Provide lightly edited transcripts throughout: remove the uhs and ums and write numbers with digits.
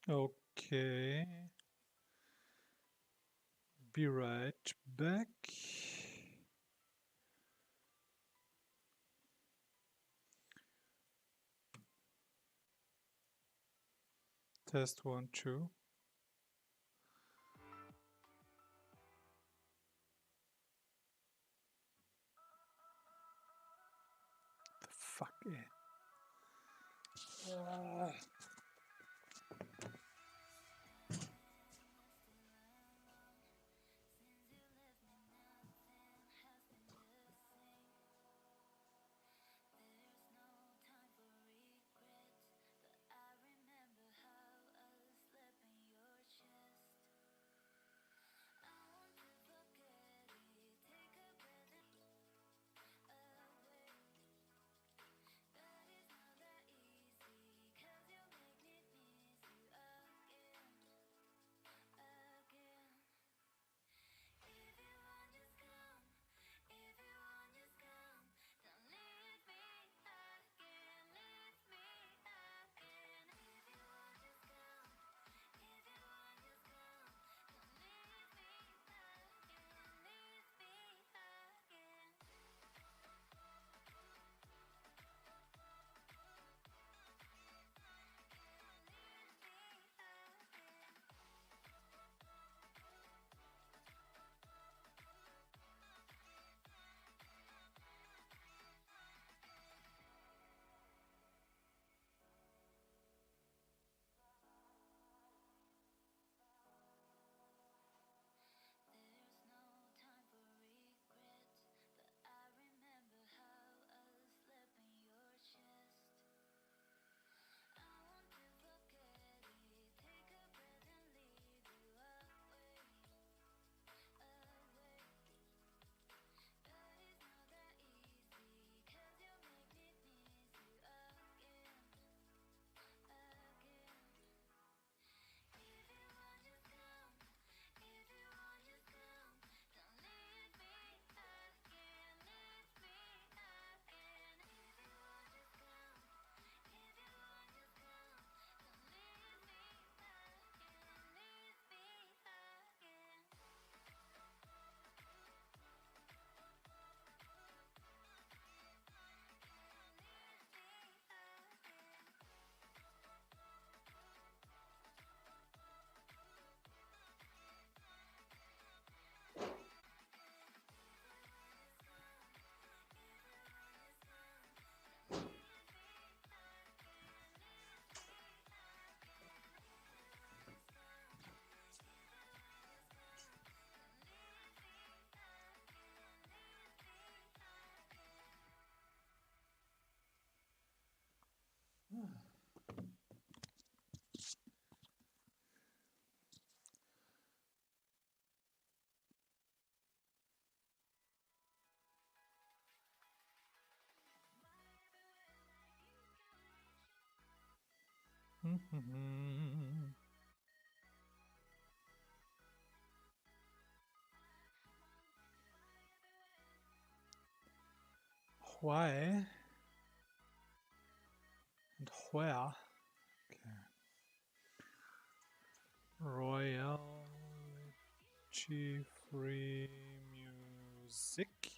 Okay. Be right back. Test 1, 2. The fuck, ey. Why? And where? Okay. Royalty free music.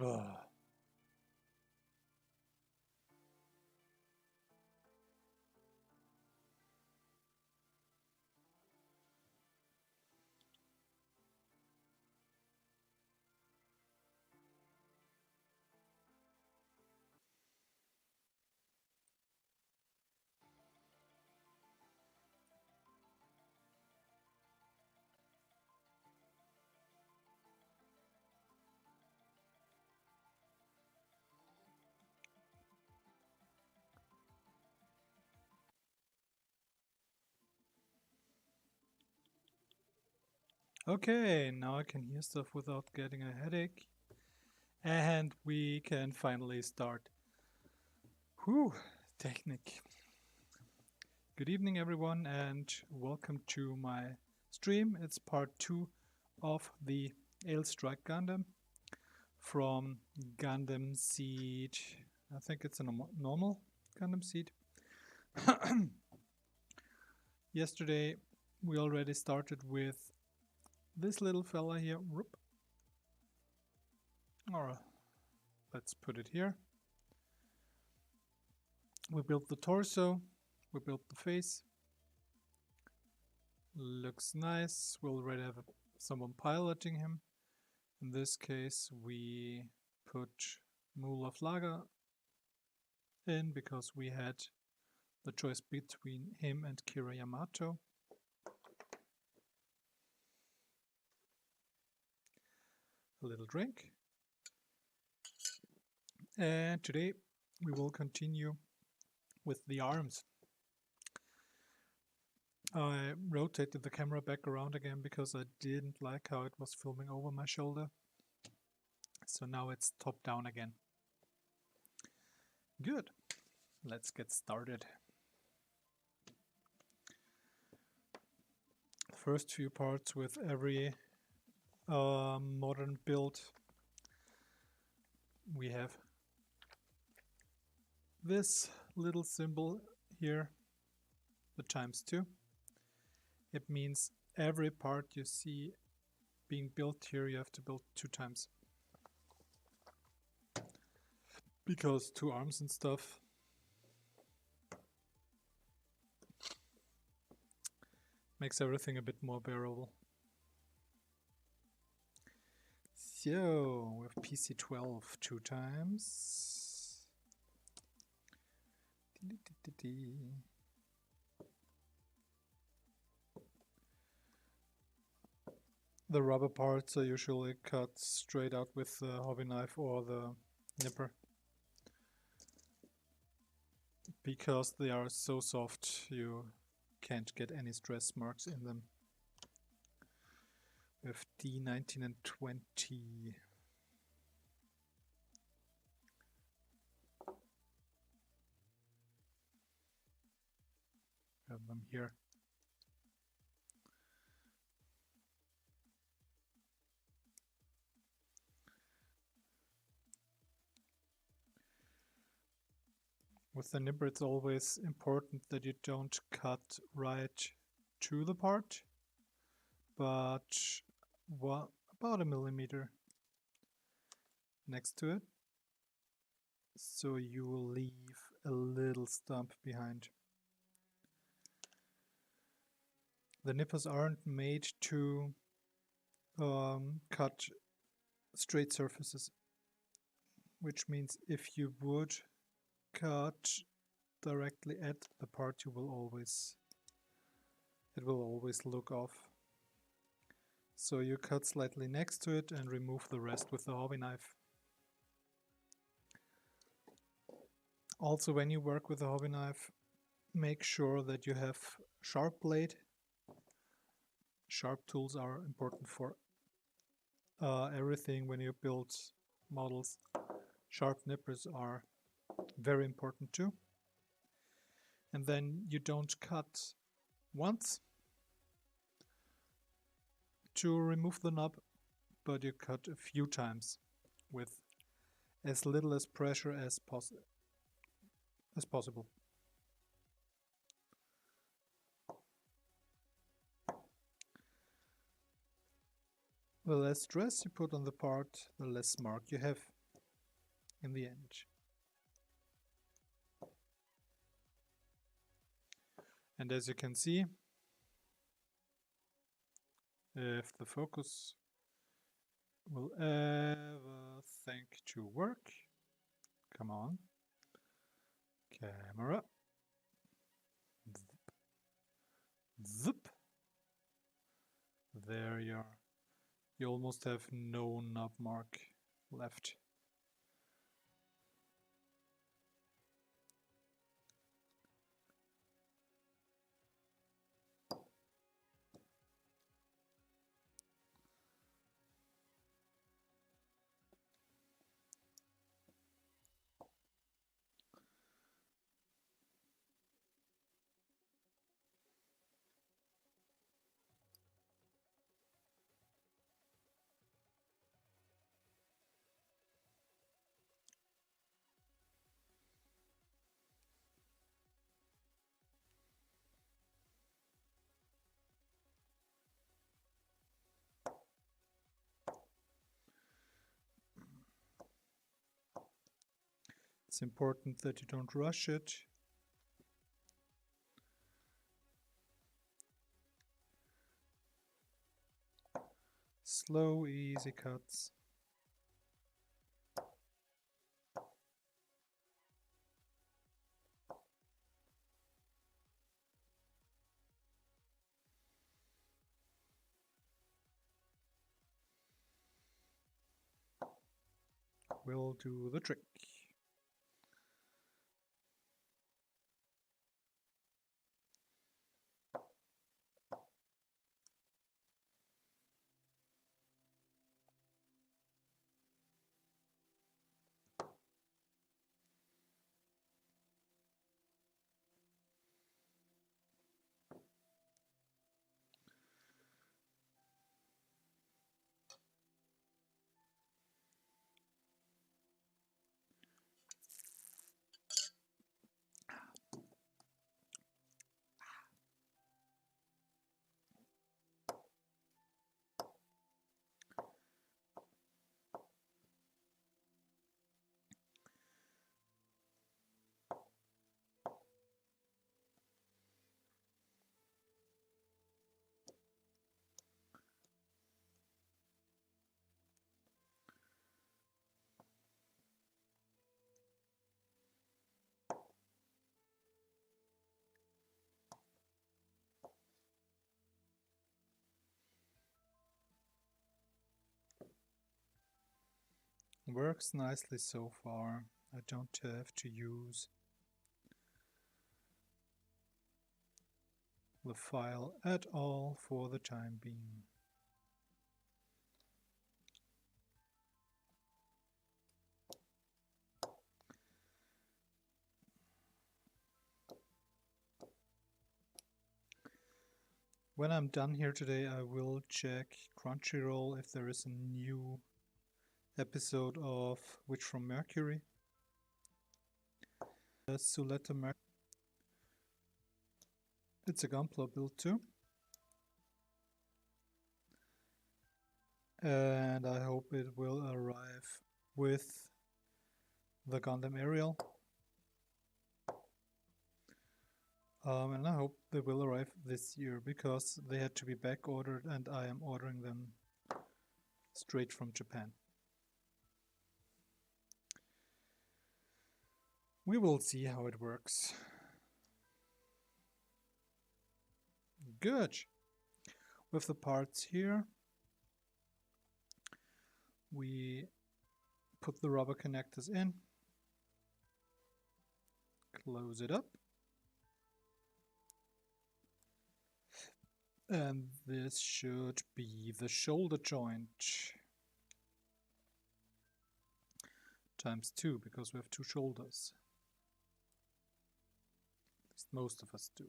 Ugh. Okay, now I can hear stuff without getting a headache. And we can finally start. Whew, technique. Good evening everyone and welcome to my stream. It's part 2 of the AILE Strike Gundam from Gundam SEED. I think it's a normal Gundam SEED. Yesterday we already started with this little fella here. Or let's put it here. We built the torso, we built the face. Looks nice. We already have someone piloting him. In this case we put Mula Flaga in because we had the choice between him and Kira Yamato. A little drink. And today we will continue with the arms. I rotated the camera back around again because I didn't like how it was filming over my shoulder. So now it's top down again. Good. Let's get started. First few parts with every modern build. We have this little symbol here, the ×2. It means every part you see being built here you have to build 2 times. Because 2 arms and stuff. Makes everything a bit more bearable. So, with PC-12 2 times. The rubber parts are usually cut straight out with the hobby knife or the nipper. Because they are so soft, you can't get any stress marks in them. With D19 and 20. Have them here. With the nipper it's always important that you don't cut right to the part, but about 1 millimeter next to it, so you will leave a little stump behind. The nippers aren't made to cut straight surfaces, which means if you would cut directly at the part, it will always look off. So you cut slightly next to it and remove the rest with the hobby knife. Also, when you work with the hobby knife, make sure that you have sharp blade. Sharp tools are important for everything when you build models. Sharp nippers are very important too. And then you don't cut once to remove the knob, but you cut a few times with as little as pressure as possible. The less stress you put on the part, the less mark you have in the end. And as you can see, if the focus will ever think to work, come on, camera, zip, there you are. You almost have no knob mark left. It's important that you don't rush it. Slow, easy cuts. Will do the trick. Works nicely so far. I don't have to use the file at all for the time being. When I'm done here today, I will check Crunchyroll if there is a new episode of Witch from Mercury. Suletta Mercury. It's a GUNPLA build too. And I hope it will arrive with the Gundam Ariel. And I hope they will arrive this year because they had to be back ordered and I am ordering them straight from Japan. We will see how it works. Good. With the parts here, we put the rubber connectors in, close it up, and this should be the shoulder joint times 2 because we have 2 shoulders. At least most of us do.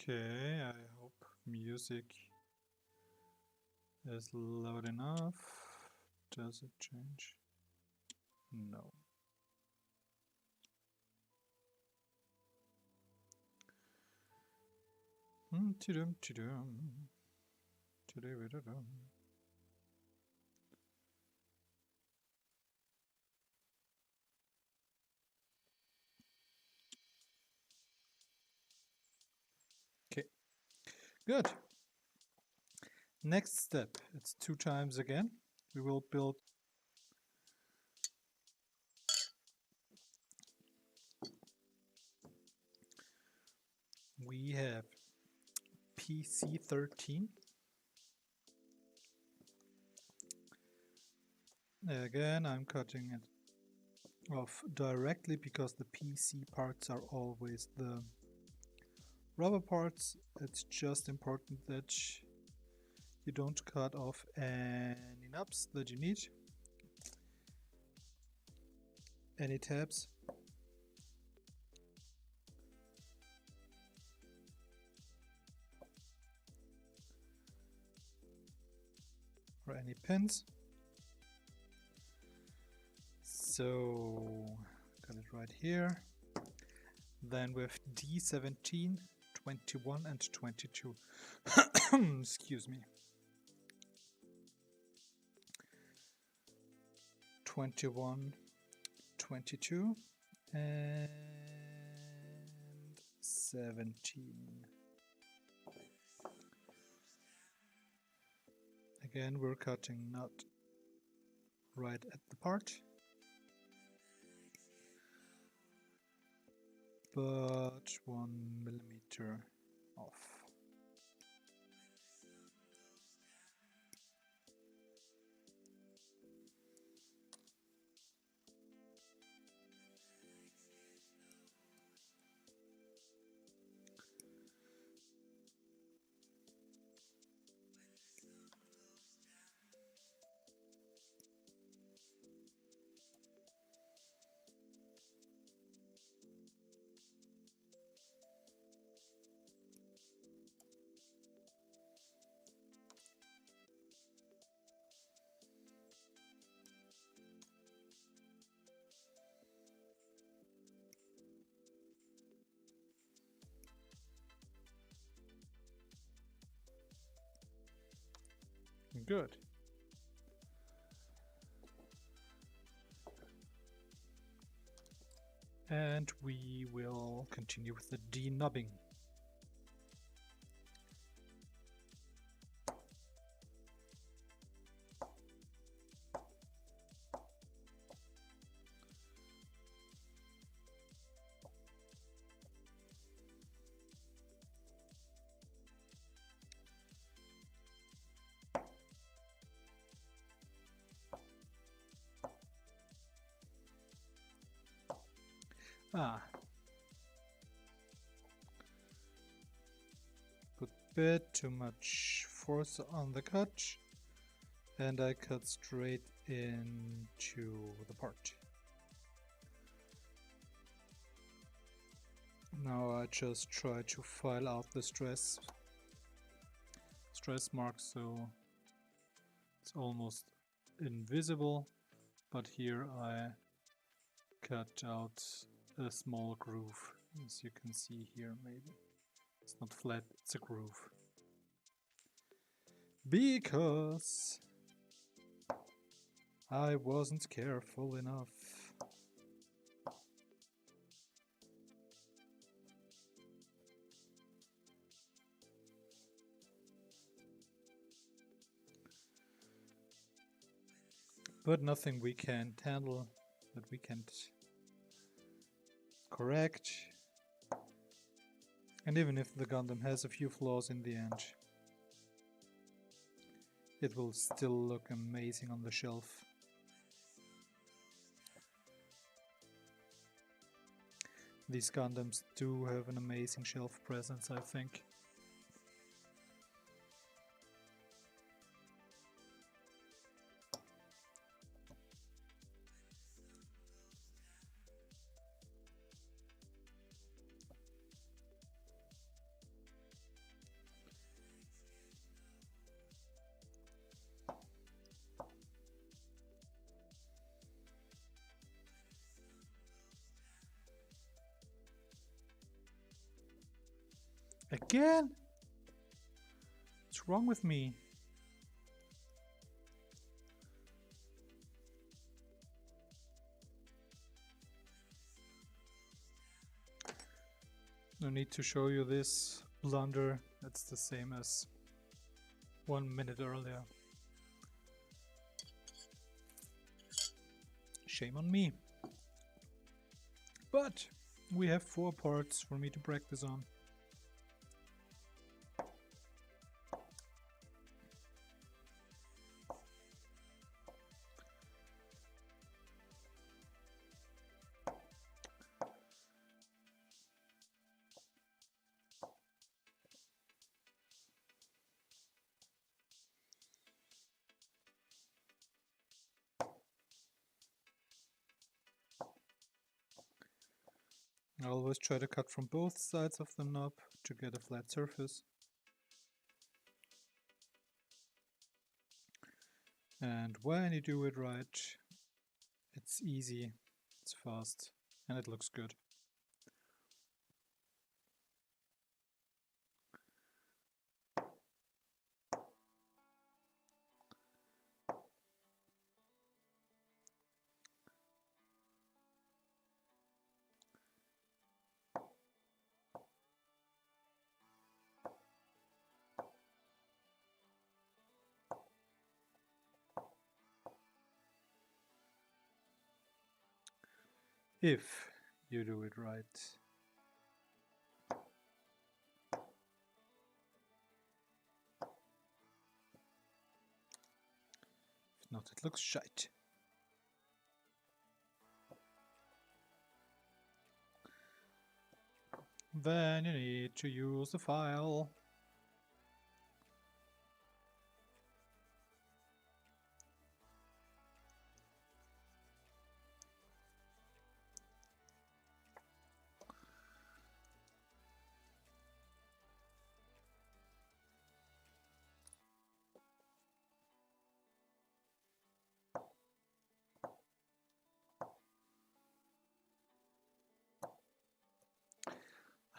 Okay, I hope music is loud enough. Does it change? No. Tidum, tidum. Tidum. Okay, good. Next step, it's 2 times again. We will build we have PC13. Again, I'm cutting it off directly because the PC parts are always the rubber parts. It's just important that you don't cut off any nubs that you need, any tabs. Or any pins. So, got it right here. Then with D17, 21 and 22. Excuse me. 21, 22, and 17. Again, we're cutting not right at the part, but 1 millimeter off. Good. And we will continue with the denubbing. Put a bit too much force on the cut, and I cut straight into the part. Now I just try to file out the stress mark so it's almost invisible, but here I cut out a small groove, as you can see here. Maybe it's not flat, it's a groove, because I wasn't careful enough. But nothing we can't handle, that we can't correct. And even if the Gundam has a few flaws in the end, it will still look amazing on the shelf. These Gundams do have an amazing shelf presence, I think. Again? What's wrong with me? No need to show you this blunder. It's the same as 1 minute earlier. Shame on me. But we have 4 parts for me to practice on. I always try to cut from both sides of the knob to get a flat surface. And when you do it right, It's easy, it's fast, and it looks good. If you do it right. If not, it looks shite. Then you need to use the file.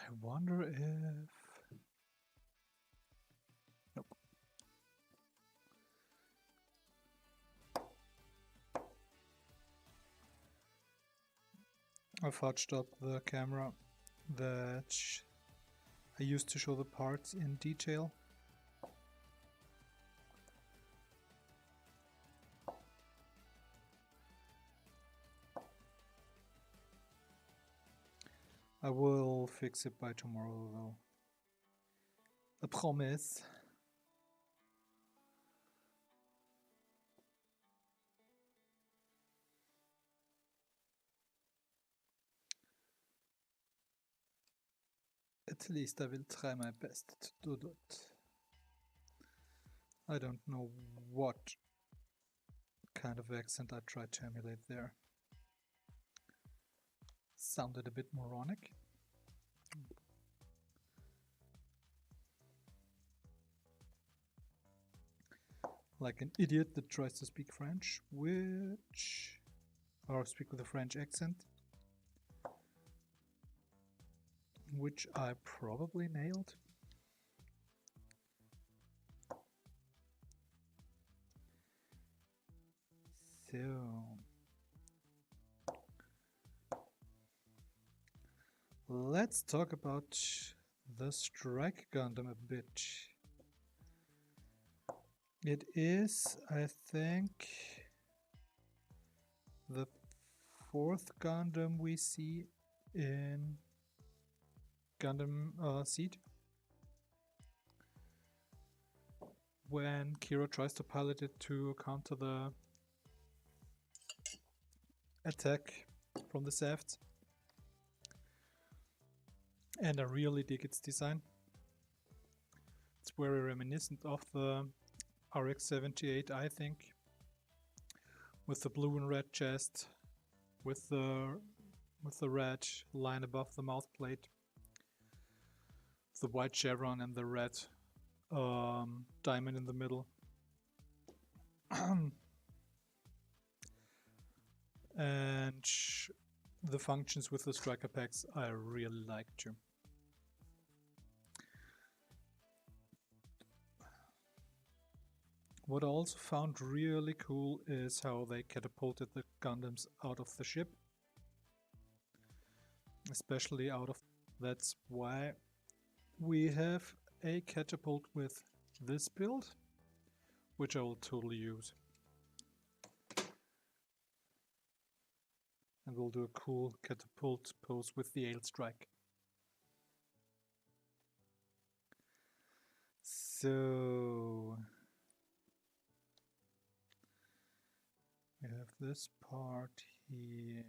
I wonder if... Nope. I fudged up the camera that I used to show the parts in detail. I will fix it by tomorrow though. A promise. At least I will try my best to do that. I don't know what kind of accent I tried to emulate there. Sounded a bit moronic. Like an idiot that tries to speak French, or speak with a French accent, which I probably nailed. So, let's talk about the Strike Gundam a bit. It is, I think, the 4th Gundam we see in Gundam SEED. When Kiro tries to pilot it to counter the attack from the shaft. And I really dig its design. It's very reminiscent of the RX-78, I think, with the blue and red chest, with the red line above the mouth plate, the white chevron and the red diamond in the middle. And the functions with the striker packs I really like too. What I also found really cool is how they catapulted the Gundams out of the ship. Especially out of... That's why we have a catapult with this build, which I will totally use. And we'll do a cool catapult pose with the AILE strike. So... we have this part here.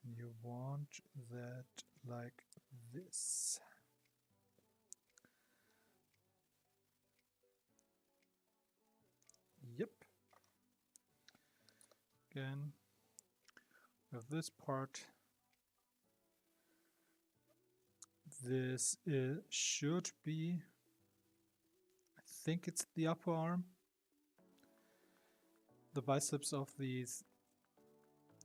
And you want that like this. Yep. Again, we have this part. This should be, I think it's the upper arm. The biceps of these,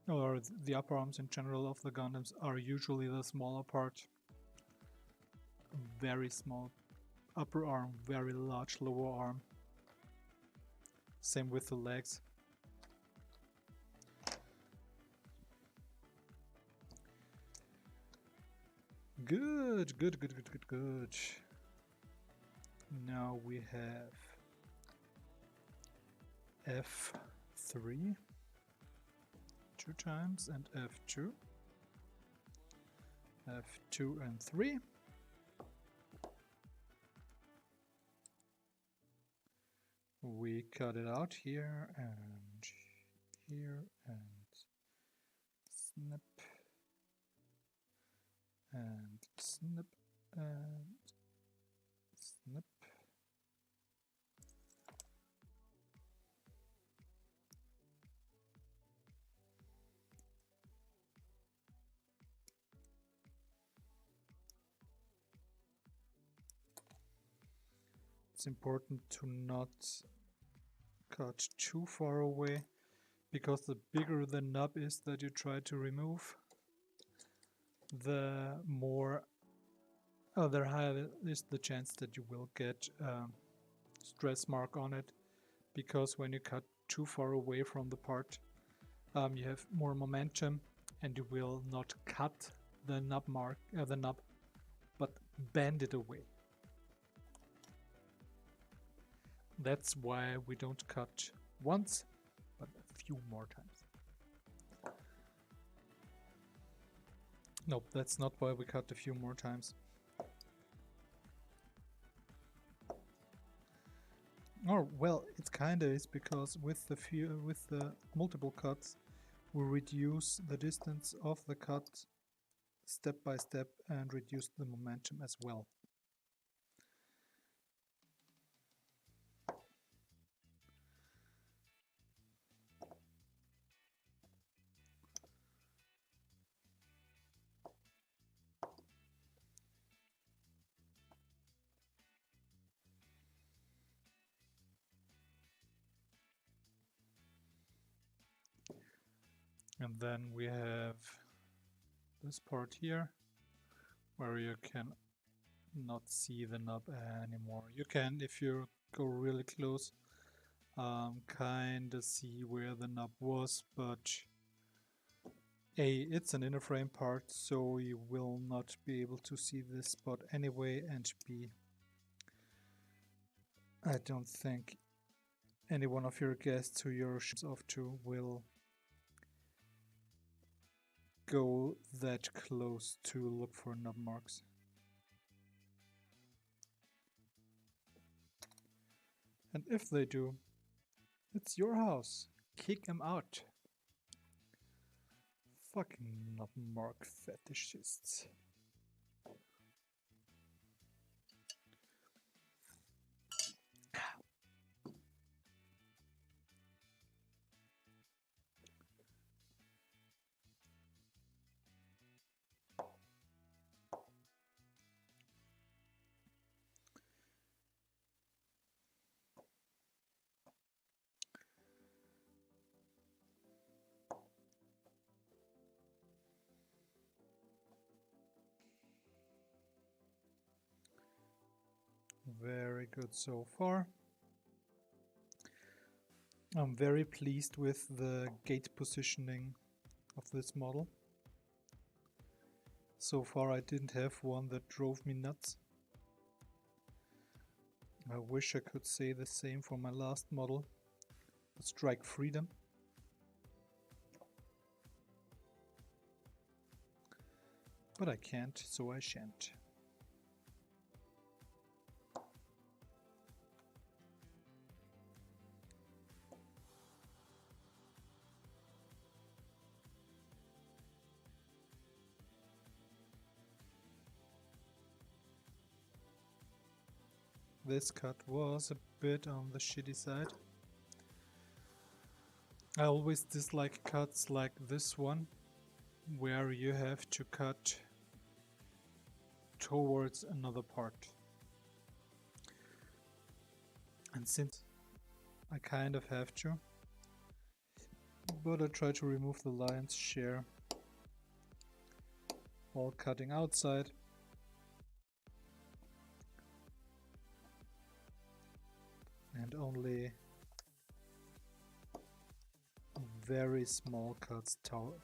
or the upper arms in general of the Gundams, are usually the smaller part. Very small upper arm, very large lower arm. Same with the legs. Good. Now we have F3 2 times and F2. F2 and 3. We cut it out here and here and snip and snip and snip. It's important to not cut too far away, because the bigger the nub is that you try to remove, the more the higher is the chance that you will get stress mark on it, because when you cut too far away from the part, you have more momentum and you will not cut the nub but bend it away. That's why we don't cut once, but a few more times. Nope, that's not why we cut a few more times. Oh, well, it kinda is, because with the multiple cuts, we reduce the distance of the cut step by step and reduce the momentum as well. And then we have this part here, where you can not see the nub anymore. You can, if you go really close, kinda see where the nub was, but A, it's an inner frame part, so you will not be able to see this spot anyway, and B, I don't think any one of your guests who you're off to will go that close to look for nub marks. And if they do, it's your house. Kick them out. Fucking nub mark fetishists. Very good so far. I'm very pleased with the gate positioning of this model. So far I didn't have one that drove me nuts. I wish I could say the same for my last model, the Strike Freedom. But I can't, so I shan't. This cut was a bit on the shitty side. I always dislike cuts like this one, where you have to cut towards another part. And since I kind of have to, but I try to remove the lion's share while cutting outside. And only very small cuts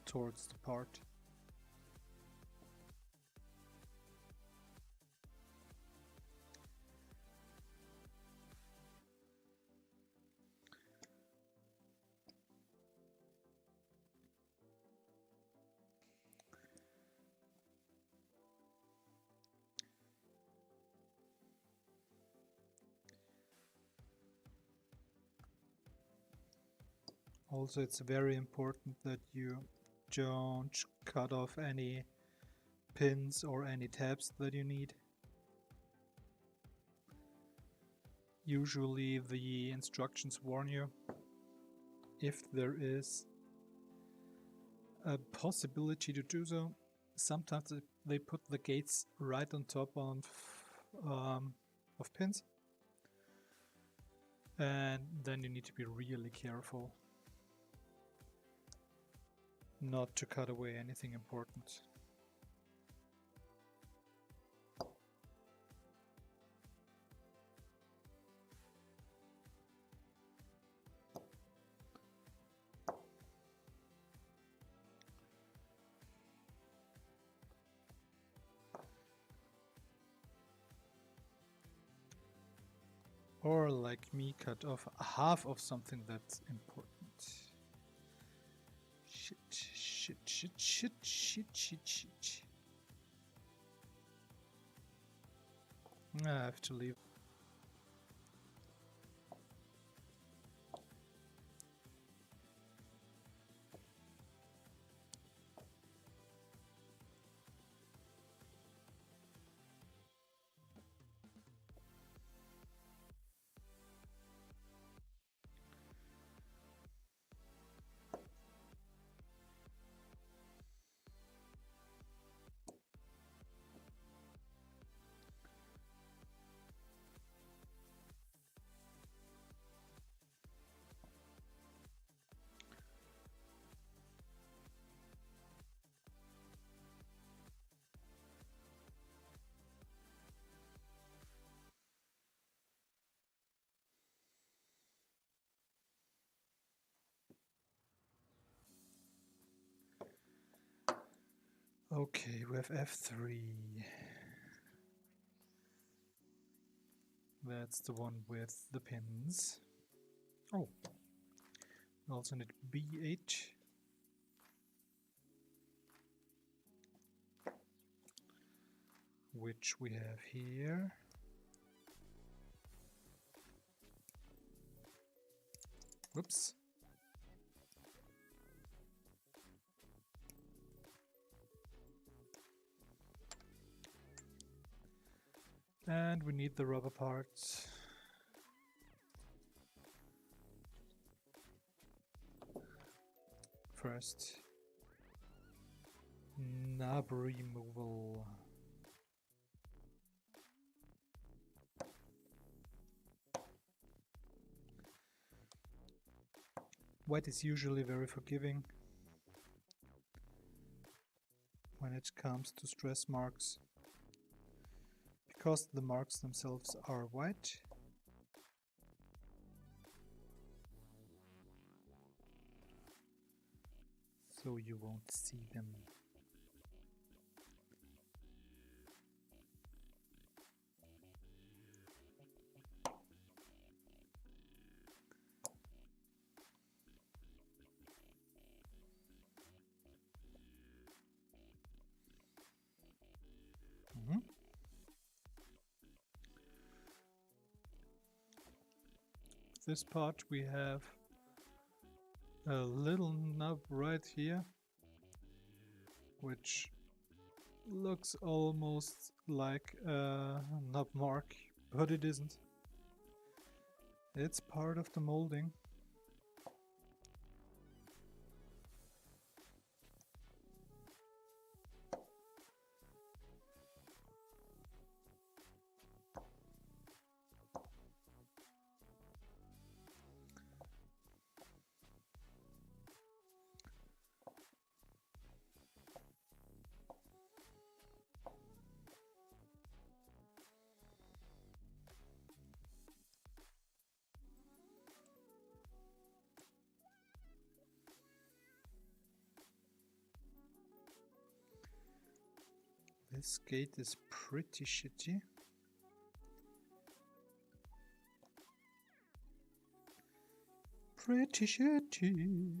towards the part. Also, it's very important that you don't cut off any pins or any tabs that you need. Usually the instructions warn you if there is a possibility to do so. Sometimes they put the gates right on top of pins, and then you need to be really careful not to cut away anything important. Or like me, cut off half of something that's important. Shit. I have to leave. Okay, we have F3. That's the one with the pins. Oh, we also need B8. Which we have here. Whoops. And we need the rubber parts. First, knob removal. White is usually very forgiving when it comes to stress marks, because the marks themselves are white. So you won't see them. This part we have a little nub right here, which looks almost like a nub mark, but it isn't. It's part of the molding. This gate is pretty shitty. Pretty shitty.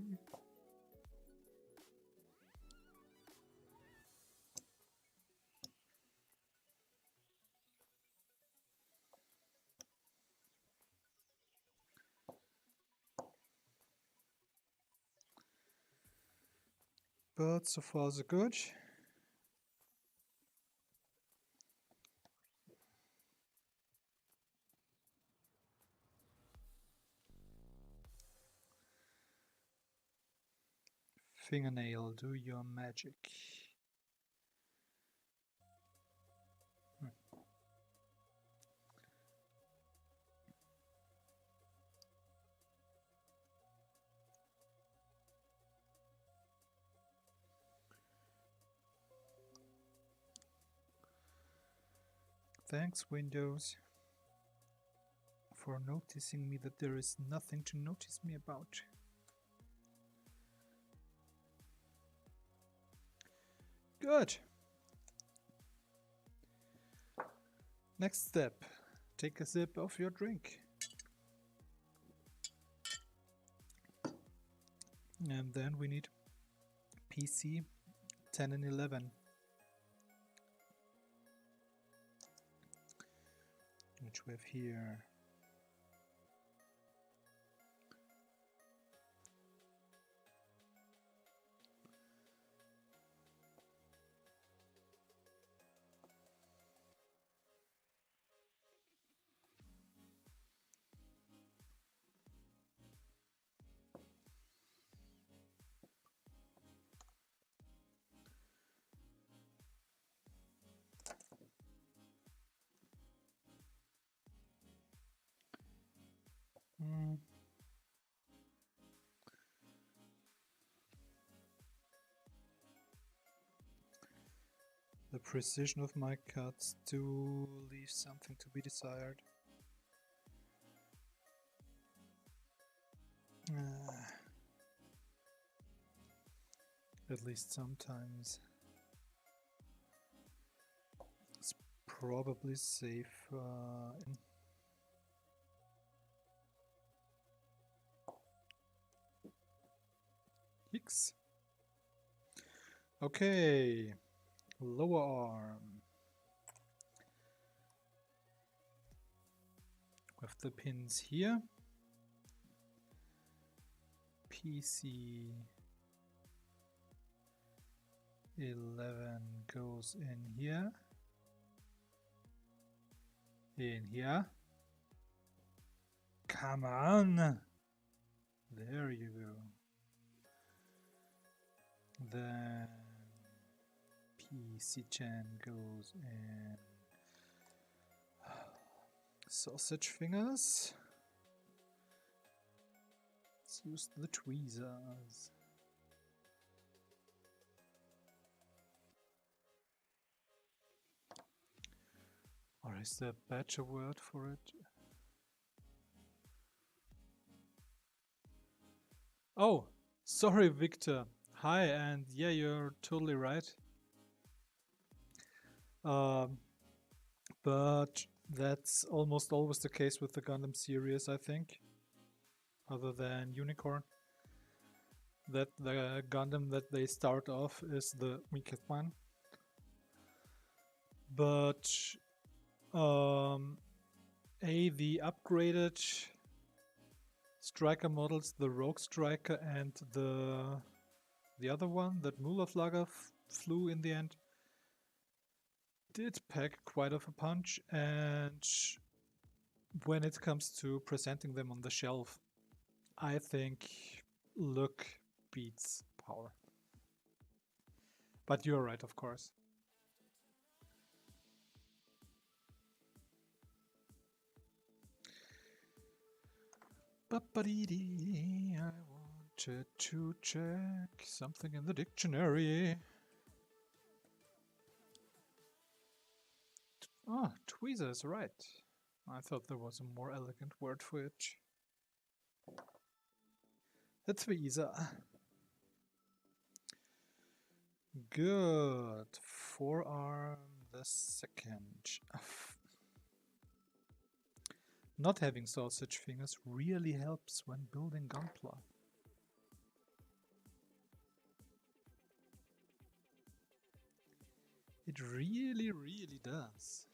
But so far so good. Fingernail, do your magic. Thanks, Windows, for noticing me that there is nothing to notice me about. Good. Next step. Take a sip of your drink. And then we need PC 10 and 11. Which we have here. The precision of my cuts do leave something to be desired. At least sometimes. It's probably safe. Hicks. Okay. Lower arm. With the pins here. PC 11 goes in here. In here. Come on! There you go. Then PC10 goes in. Sausage fingers. Let's use the tweezers. Or is there a better word for it? Oh, sorry, Victor. Hi, and yeah, you're totally right. But that's almost always the case with the Gundam series, I think. Other than Unicorn. That the Gundam that they start off is the weakest one. But the upgraded striker models, the Rogue Striker and the other one that Mulaflaga flew in the end, did pack quite of a punch, and when it comes to presenting them on the shelf, I think look beats power. But you're right, of course. I wanted to check something in the dictionary. Ah, tweezers, right. I thought there was a more elegant word for it. The tweezer. Good. Forearm the second. Not having sausage fingers really helps when building Gunpla. It really, really does.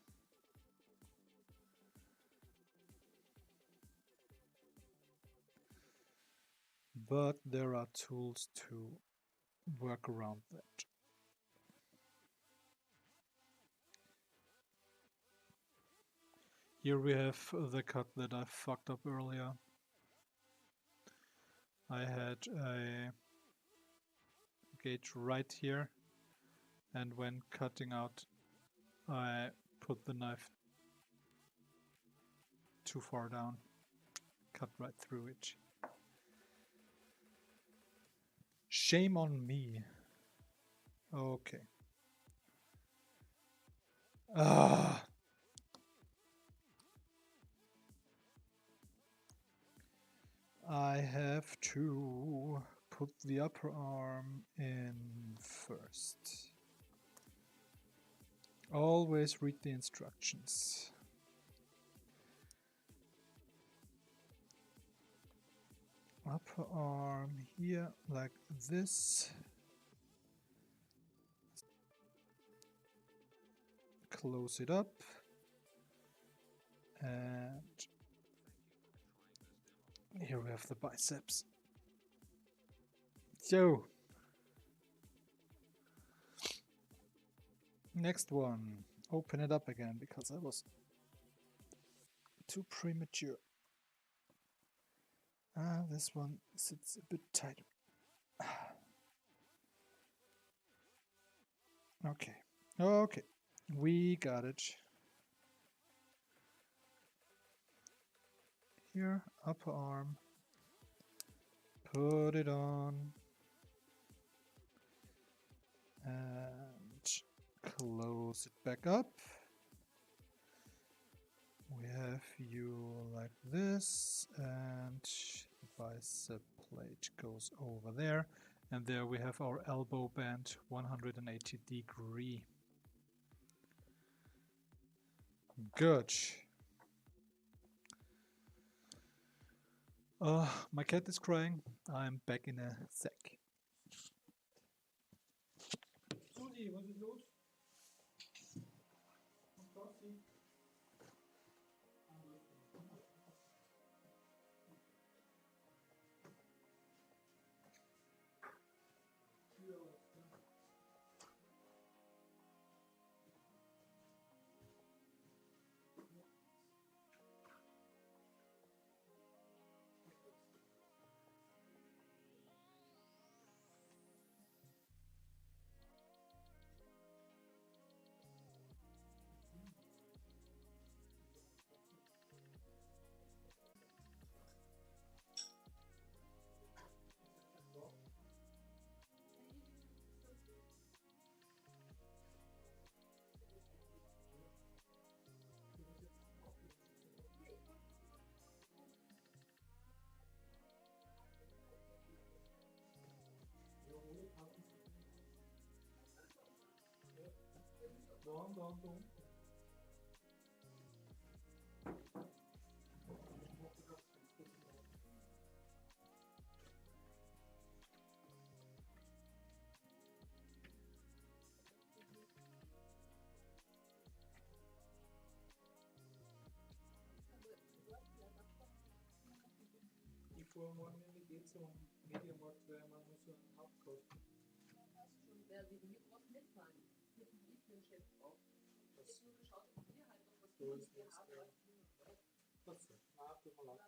But there are tools to work around that. Here we have the cut that I fucked up earlier. I had a gauge right here, and when cutting out I put the knife too far down, cut right through it. Shame on me. Okay. Ah. I have to put the upper arm in first. Always read the instructions. Upper arm here, like this. Close it up. And here we have the biceps. So, next one. Open it up again because I was too premature. This one sits a bit tighter. Okay. Okay. We got it. Here, upper arm. Put it on. And close it back up. We have you like this, and the bicep plate goes over there. And there we have our elbow band, 180 degree. Good. My cat is crying. I'm back in a sec. Susi, was ist los? Don't. Die Vormorgen geht zum Mediamarkt, weil man muss so einen Hauptkauf. Wer wegen mir braucht mitfahren. Mit dem Lieblingschef auch. Ich hab nur geschaut, ob wir halt noch was Gutes hier haben. Was? Ah, tut mir leid.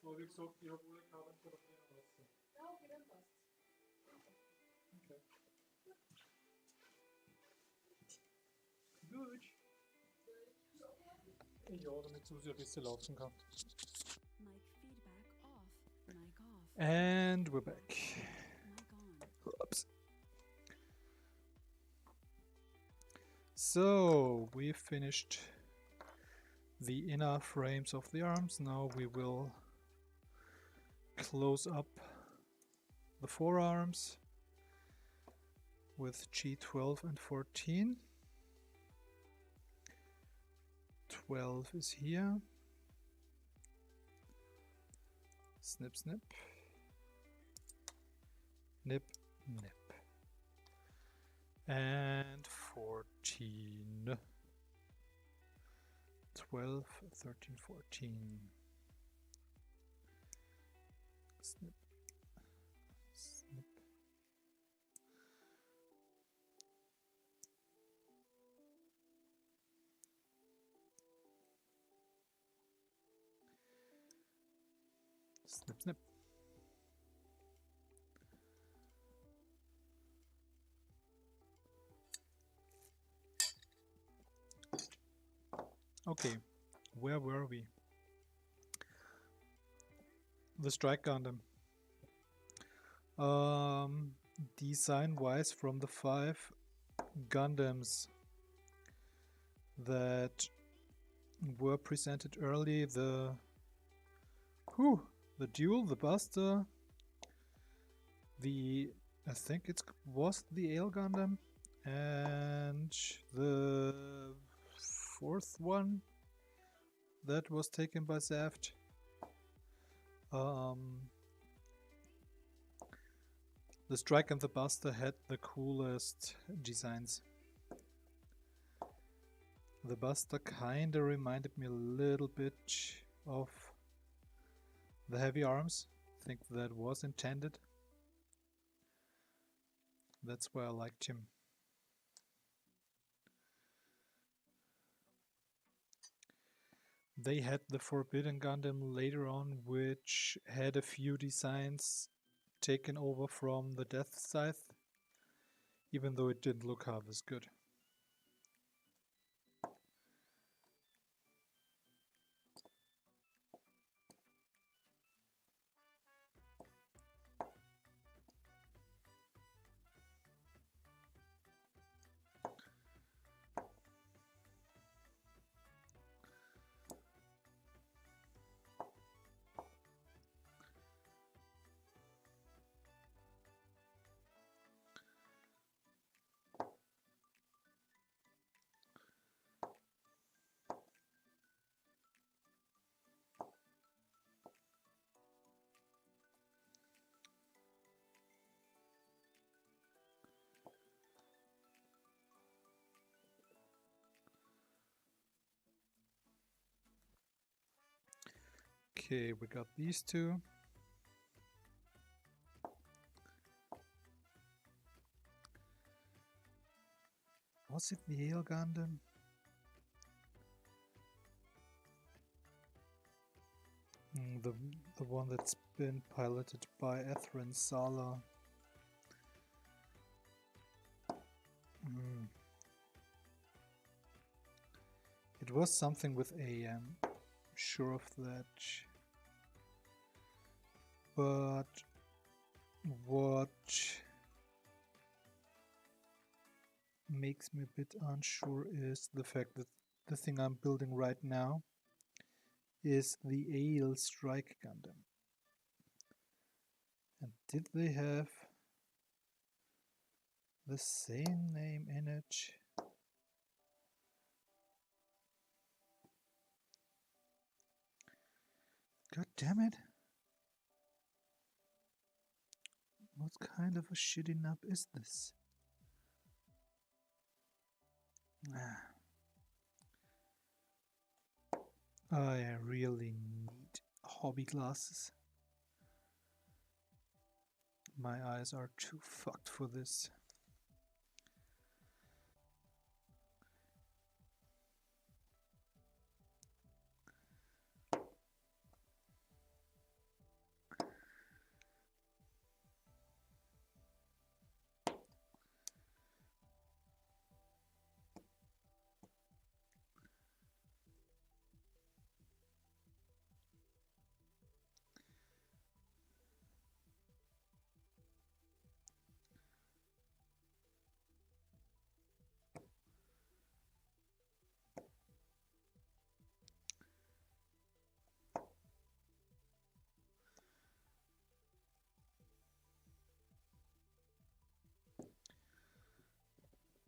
Aber wie gesagt, ich habe alle Kabel fotografieren lassen. Ja, okay, dann passt. Okay. Gut. Ja, damit Susi ein bisschen laufen kann. And we're back. Oops. So we finished the inner frames of the arms. Now we will close up the forearms. with G12 and 14. 12 is here. Snip, snip. Nip, nip. And 14. 12, 13, 14. Snip, snip. Snip, snip. Okay, where were we? The Strike Gundam. Design-wise, from the 5 Gundams that were presented early, the Duel, the Buster, I think it was the AILE Gundam, and the 4th one that was taken by Zaft. The Strike and the Buster had the coolest designs. The Buster kinda reminded me a little bit of the Heavy Arms. I think that was intended. That's why I liked him. They had the Forbidden Gundam later on, which had a few designs taken over from the Death Scythe, even though it didn't look half as good. Okay, we got these two. Was it the AILE Gundam? The one that's been piloted by Ethrin Sala. It was something with A, I'm sure of that. But what makes me a bit unsure is the fact that the thing I'm building right now is the AILE Strike Gundam. And did they have the same name in it? God damn it. What kind of a shitty nub is this? I really need hobby glasses. My eyes are too fucked for this.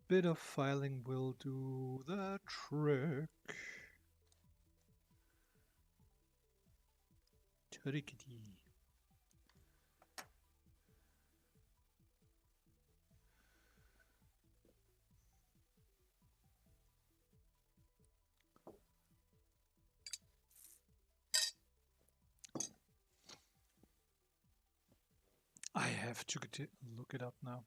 bit of filing will do the trick. Trickety. I have to look it up now.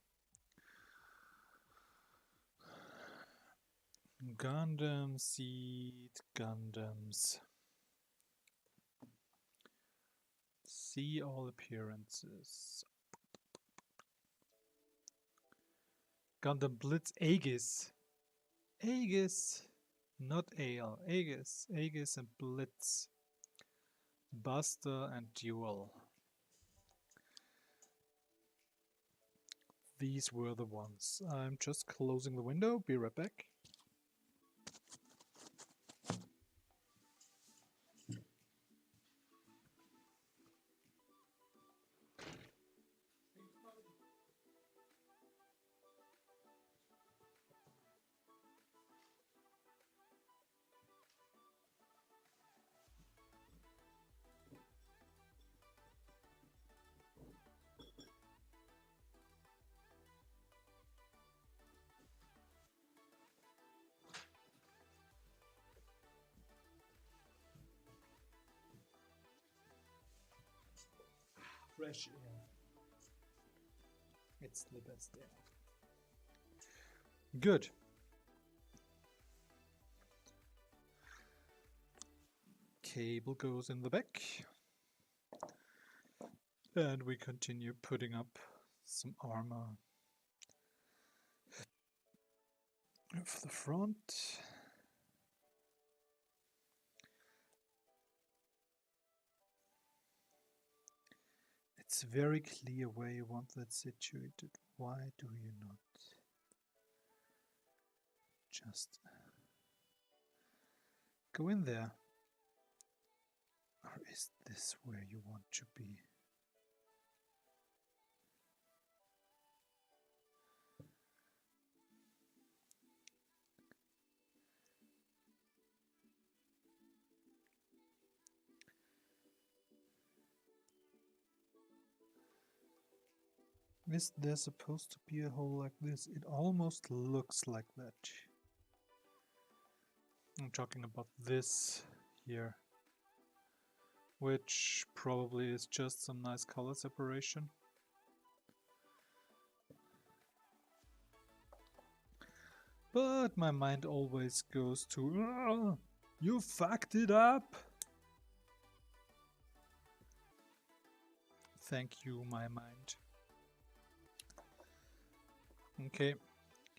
Gundam SEED Gundams. See all appearances. Gundam Blitz Aegis. Aegis, not AILE. Aegis. Aegis and Blitz. Buster and Duel. These were the ones. I'm just closing the window. Be right back. Fresh air. It's the best air. Good. Cable goes in the back. And we continue putting up some armor for the front. It's very clear where you want that situated. Why do you not just go in there? Or is this where you want to be? Is there supposed to be a hole like this? It almost looks like that. I'm talking about this here, which probably is just some nice color separation. But my mind always goes to, "Oh, you fucked it up!" Thank you, my mind. Okay,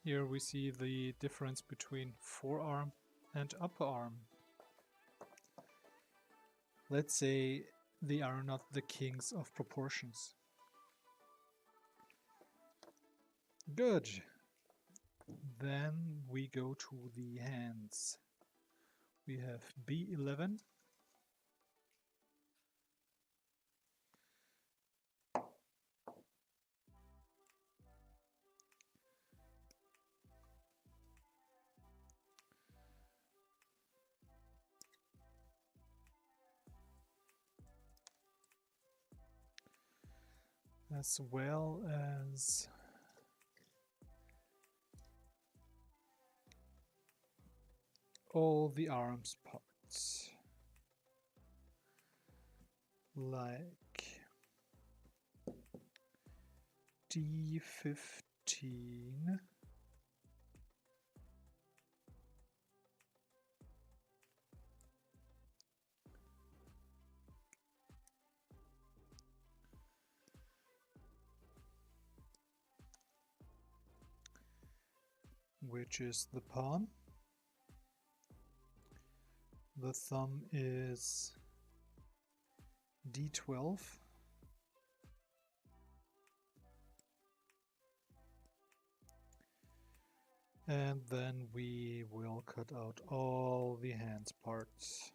here we see the difference between forearm and upper arm. Let's say they are not the kings of proportions. Good. Then we go to the hands. We have B11. As well as all the arms parts, like D15, which is the palm. The thumb is D12. And then we will cut out all the hands parts.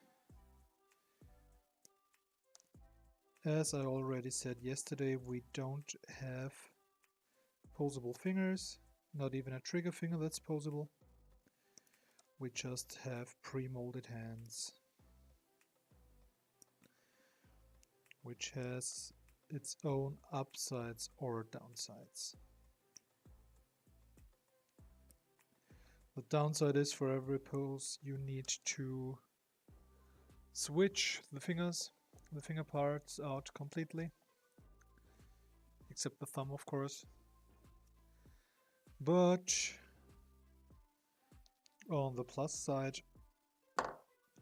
As I already said yesterday, we don't have opposable fingers. Not even a trigger finger that's posable. We just have pre-molded hands, which has its own upsides or downsides. The downside is for every pose you need to switch the finger parts out completely, except the thumb, of course. But on the plus side,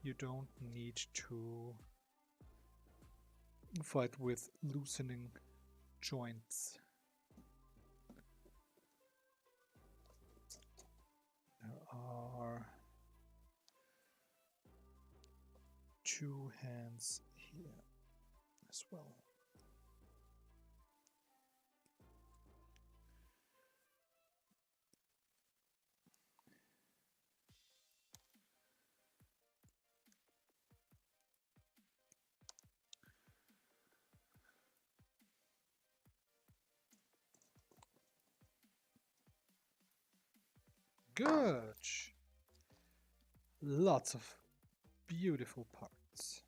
you don't need to fight with loosening joints. There are 2 hands here as well. Good! Lots of beautiful parts.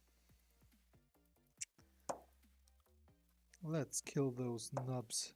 Let's kill those nubs.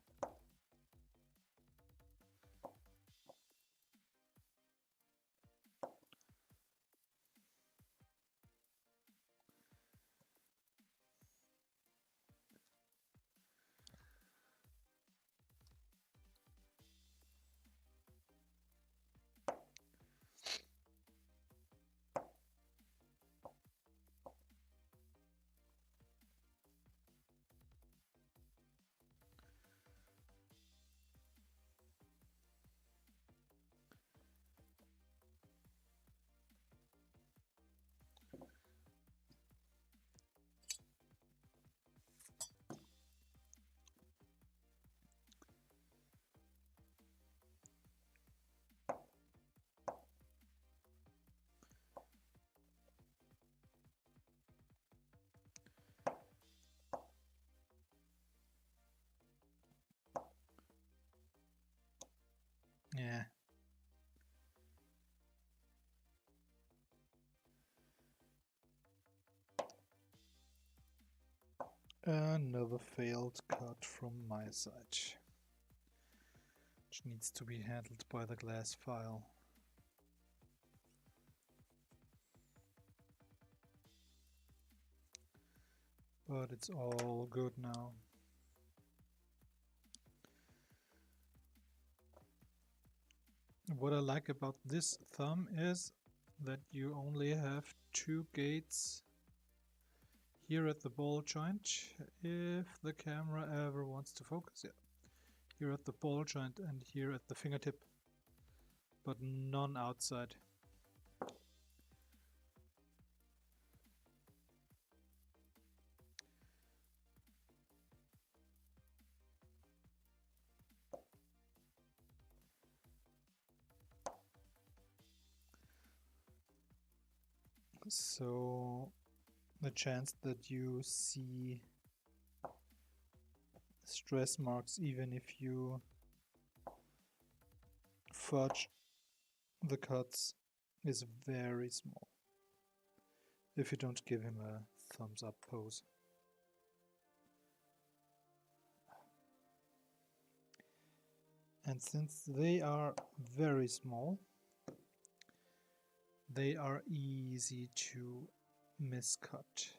Yeah. Another failed cut from my side, which needs to be handled by the glass file. But it's all good now. What I like about this thumb is that you only have 2 gates here at the ball joint, if the camera ever wants to focus. Yeah, here at the ball joint and here at the fingertip, but none outside. So the chance that you see stress marks even if you fudge the cuts is very small if you don't give him a thumbs up pose. And since they are very small, they are easy to miscut.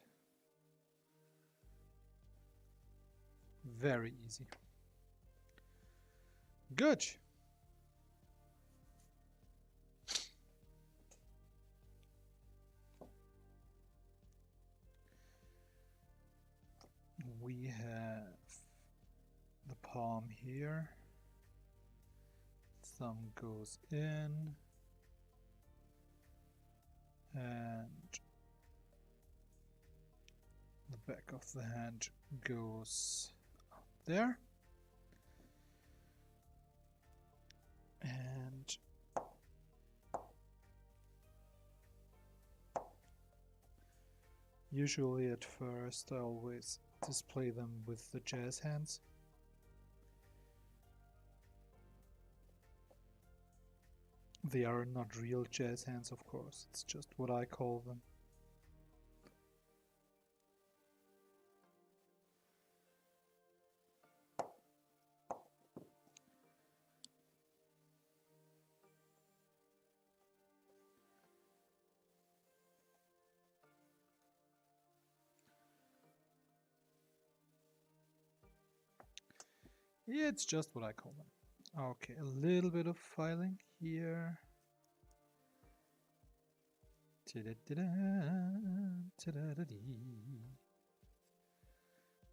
Very easy. Good. We have the palm here. Thumb goes in. And the back of the hand goes up there. And usually at first I always display them with the jazz hands. They are not real jazz hands, of course. It's just what I call them. Yeah, it's just what I call them. Okay, a little bit of filing here.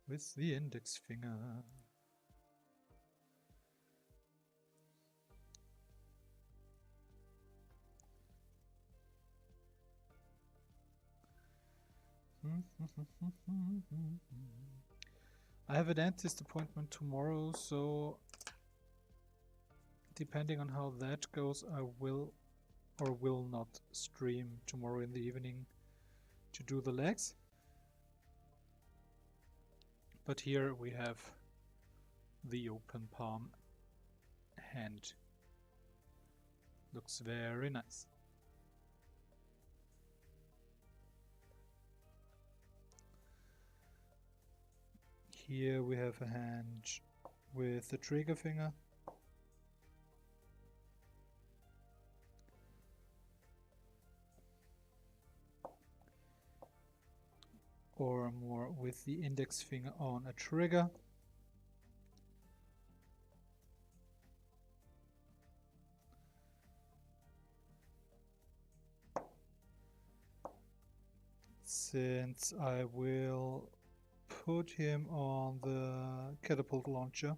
With the index finger. I have a dentist appointment tomorrow, so depending on how that goes, I will or will not stream tomorrow in the evening to do the legs. But here we have the open palm hand. Looks very nice. Here we have a hand with the trigger finger. Or more with the index finger on a trigger. Since I will put him on the catapult launcher,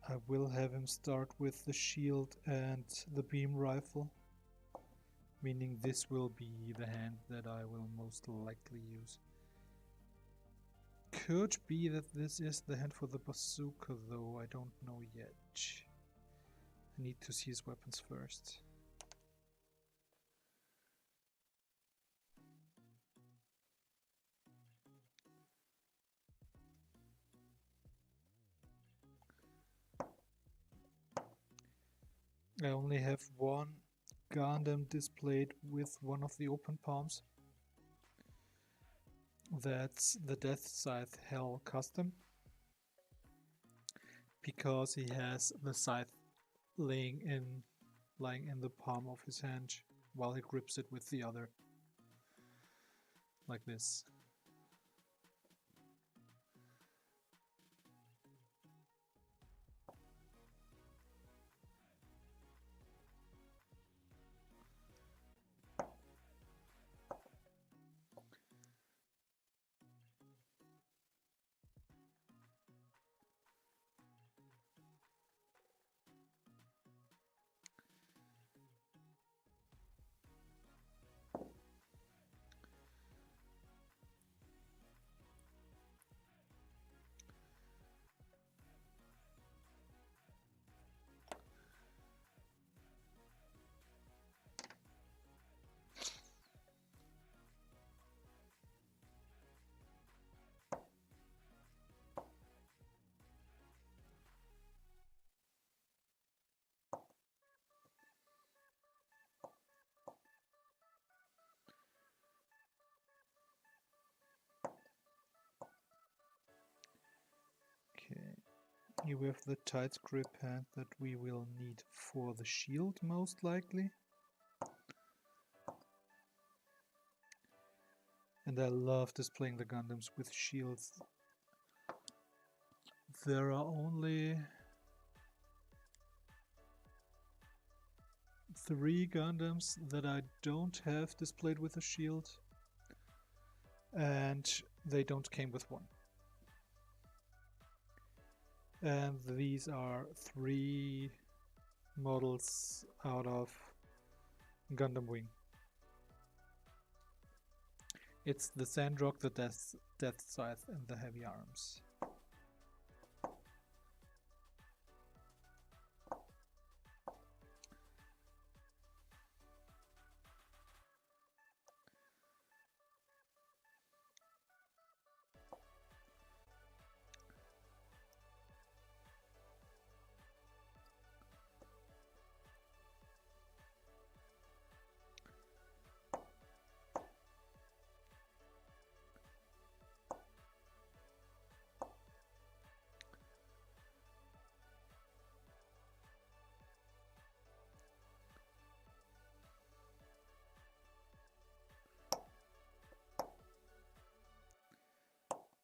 I will have him start with the shield and the beam rifle, meaning this will be the hand that I will most likely use. Could be that this is the hand for the bazooka, though I don't know yet. I need to see his weapons first. I only have one Gundam displayed with one of the open palms. That's the Death Scythe Hell Custom, because he has the scythe lying in the palm of his hand while he grips it with the other, like this. Okay, we have the tight grip hand that we will need for the shield, most likely. And I love displaying the Gundams with shields. There are only 3 Gundams that I don't have displayed with a shield, and they don't came with one. And these are 3 models out of Gundam Wing. It's the Sandrock, the Death Scythe, and the Heavy Arms.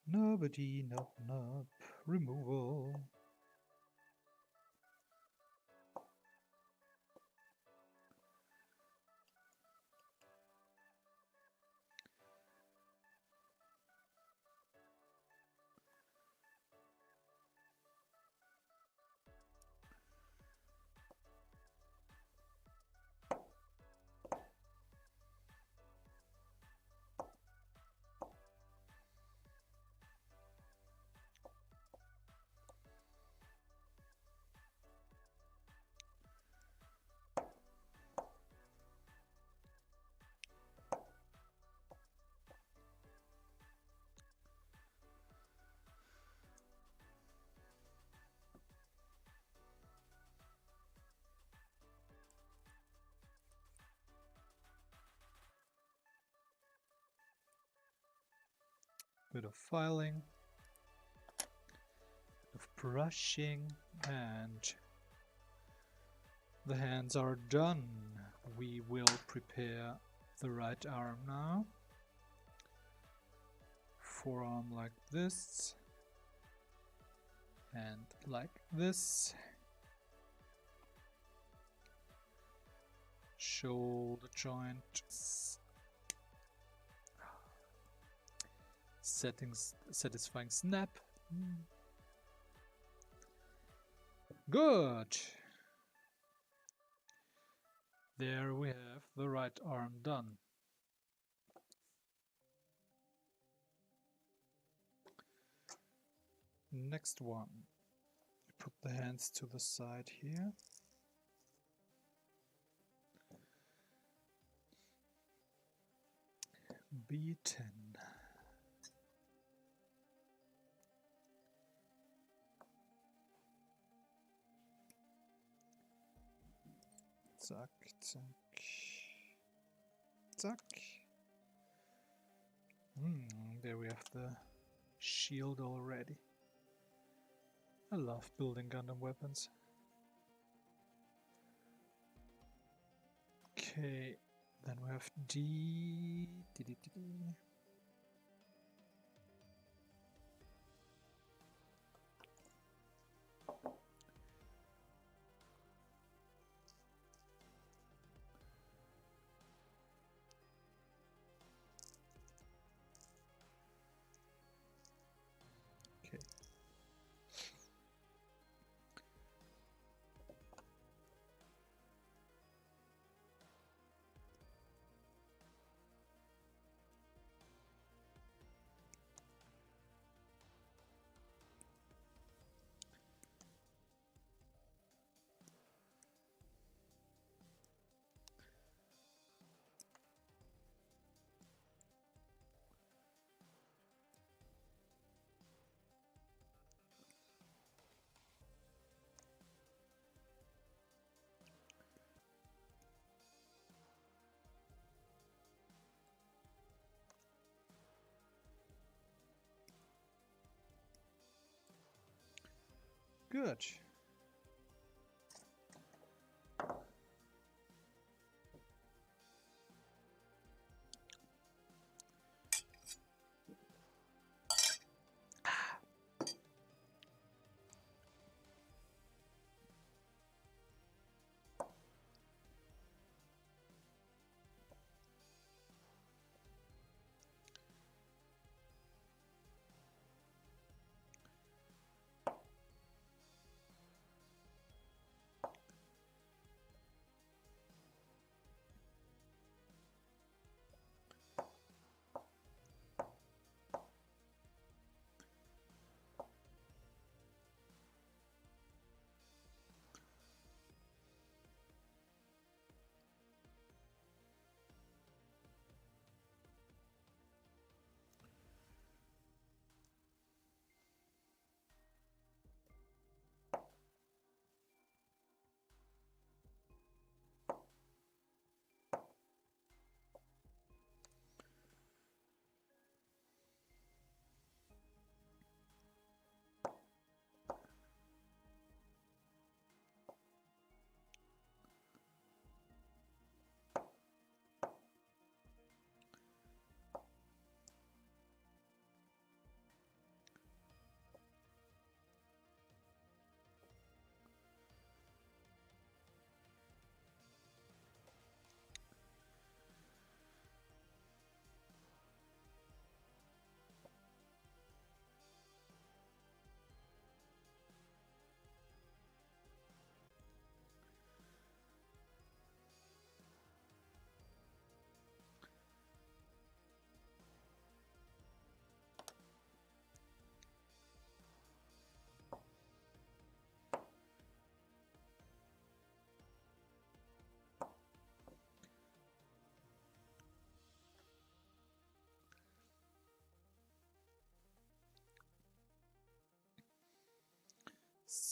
Nobody, nope, nope. Removal. Bit of filing, bit of brushing, and the hands are done. We will prepare the right arm now. Forearm like this, and like this. Shoulder joint. Satisfying snap. Good. There we have the right arm done. Next one. Put the hands to the side here. B10. Zack, zack, zack. There we have the shield already. I love building Gundam weapons. Okay, then we have D. Okay. Good.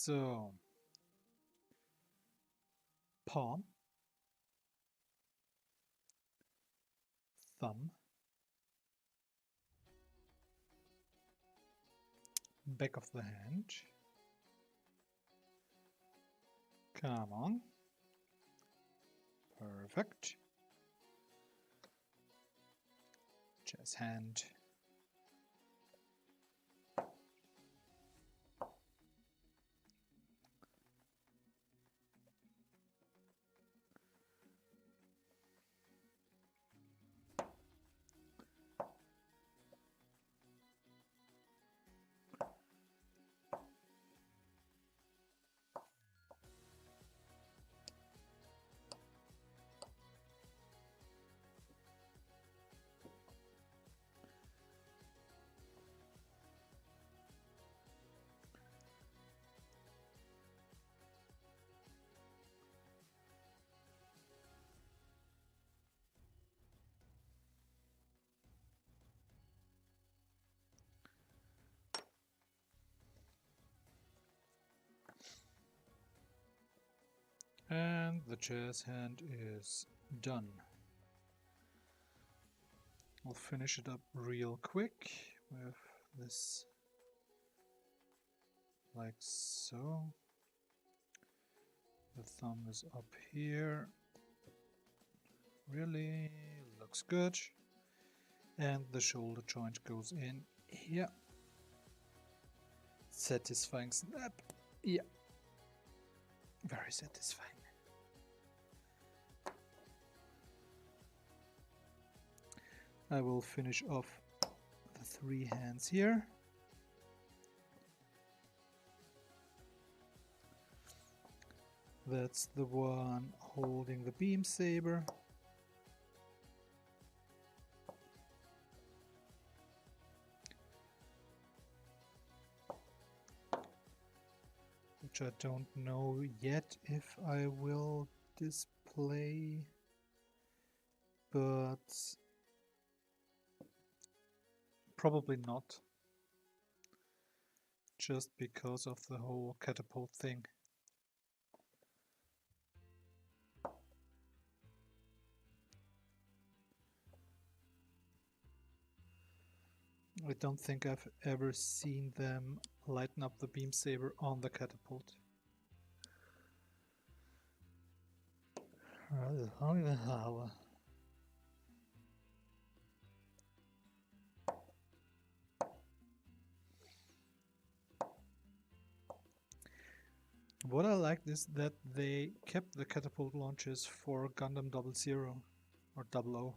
So, palm, thumb, back of the hand. Come on. Perfect. Jazz hand. And the jazz hand is done. I'll finish it up real quick with this, like so. The thumb is up here. Really looks good. And the shoulder joint goes in here. Satisfying snap. Yeah. Very satisfying. I will finish off the 3 hands here. That's the one holding the beam saber. Which I don't know yet if I will display, but probably not, just because of the whole catapult thing. I don't think I've ever seen them lighten up the beam saber on the catapult. What I liked is that they kept the catapult launches for Gundam 00 or 00.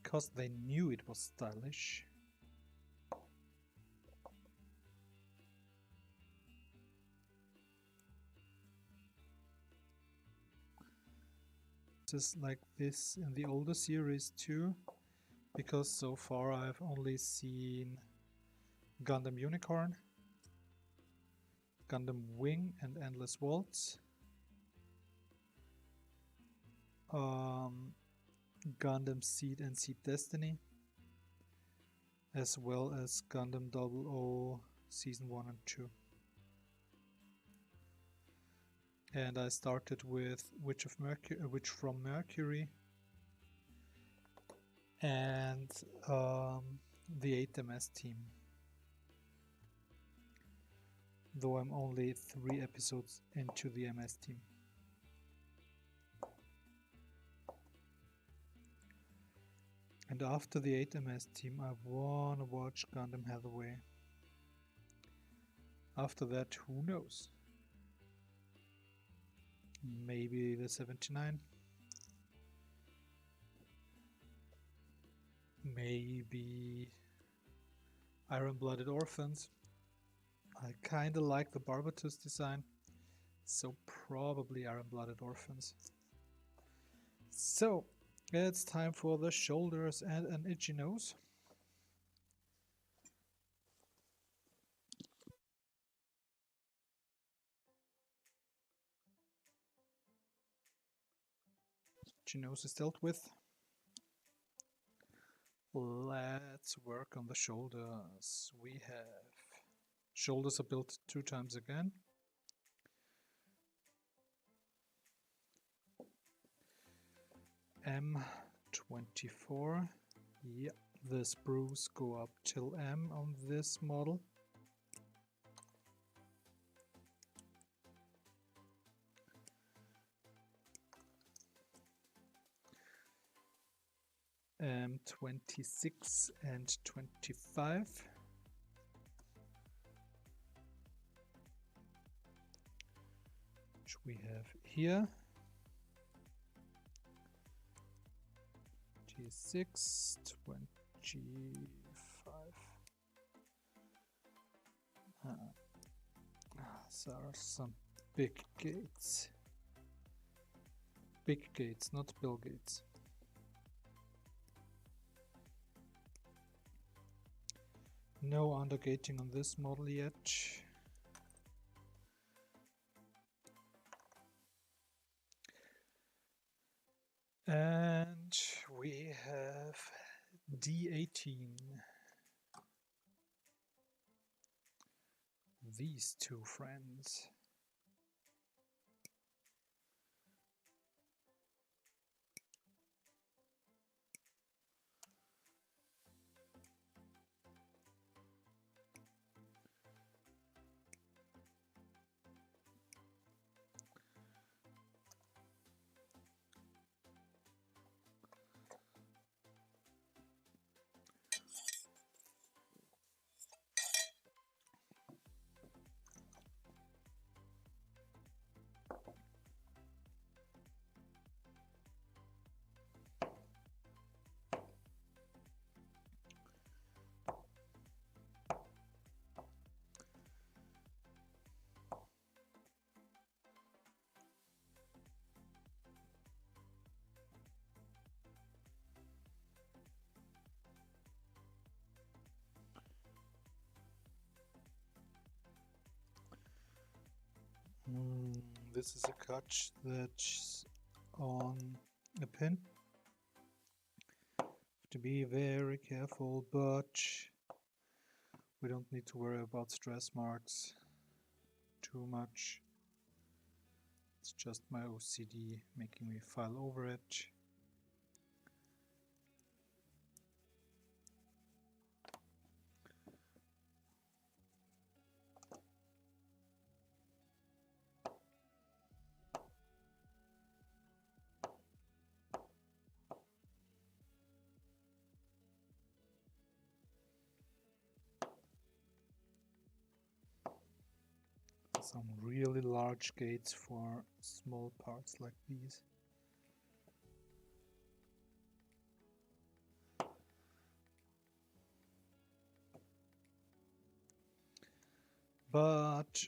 Because they knew it was stylish. Just like this in the older series too, because so far I've only seen Gundam Unicorn, Gundam Wing and Endless Waltz, Gundam SEED and SEED Destiny, as well as Gundam 00 Season 1 and 2. And I started with Witch from Mercury and the 8 MS team. Though I'm only 3 episodes into the MS team. And after the 8 MS team, I wanna watch Gundam Hathaway. After that, who knows? Maybe the 79. Maybe Iron-Blooded Orphans. I kinda like the Barbatus design, so probably Iron-Blooded Orphans. So, it's time for the shoulders and an itchy nose. Itchy nose is dealt with. Let's work on the shoulders. We have shoulders are built 2 times again. M24. Yeah, the sprues go up till M on this model. M26 and 25. Which we have here. T6, 25. There are some big gates. Big gates, not bill gates. No undergating on this model yet. And we have D18. These two friends. This is a cut that's on a pin. Have to be very careful, but we don't need to worry about stress marks too much. It's just my OCD making me file over it. Some really large gates for small parts like these. But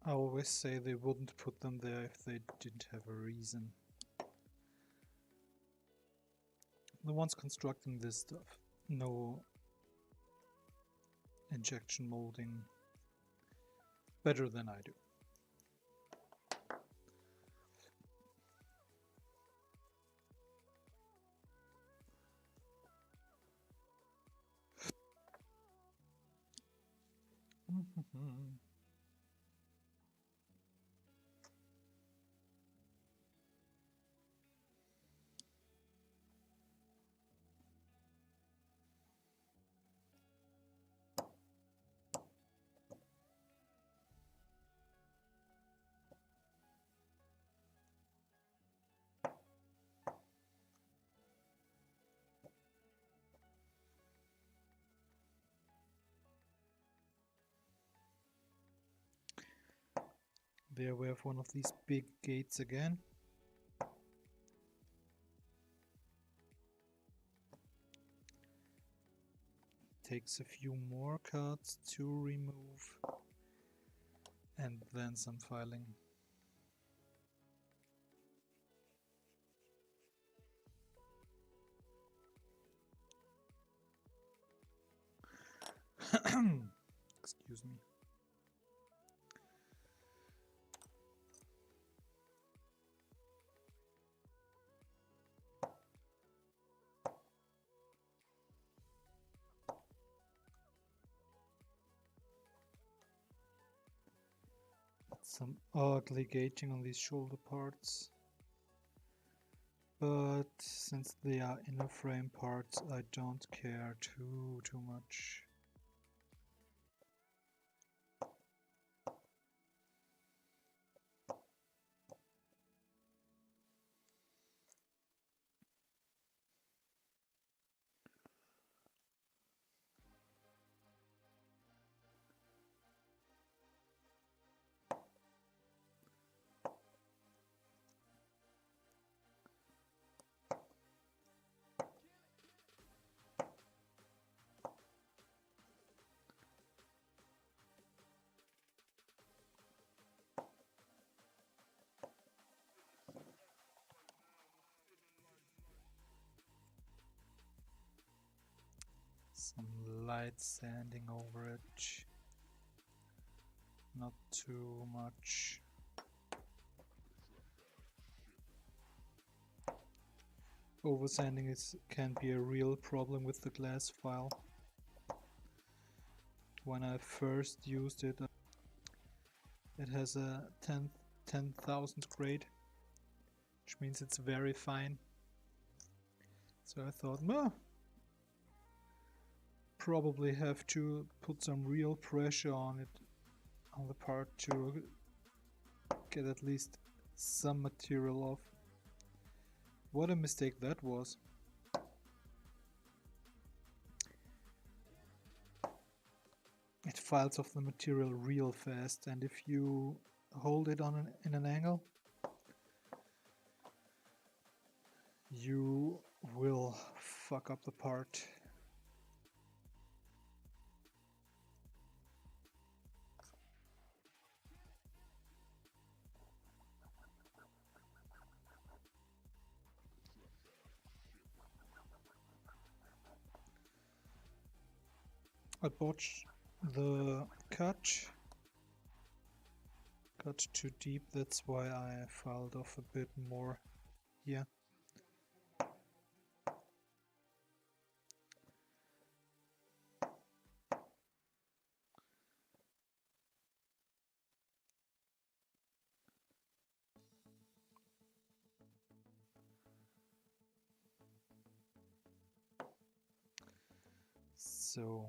I always say they wouldn't put them there if they didn't have a reason. The ones constructing this stuff know injection molding better than I do. There we have one of these big gates again. Takes a few more cards to remove and then some filing. Excuse me. Some ugly gauging on these shoulder parts. But since they are inner frame parts, I don't care too much. Some light sanding over it, not too much. Oversanding can be a real problem with the glass file. When I first used it, it has a 10,000 grade, which means it's very fine. So I thought, no, probably have to put some real pressure on it, on the part, to get at least some material off. What a mistake that was. It files off the material real fast, and if you hold it in an angle, you will fuck up the part. I botched the cut too deep, that's why I filed off a bit more here. So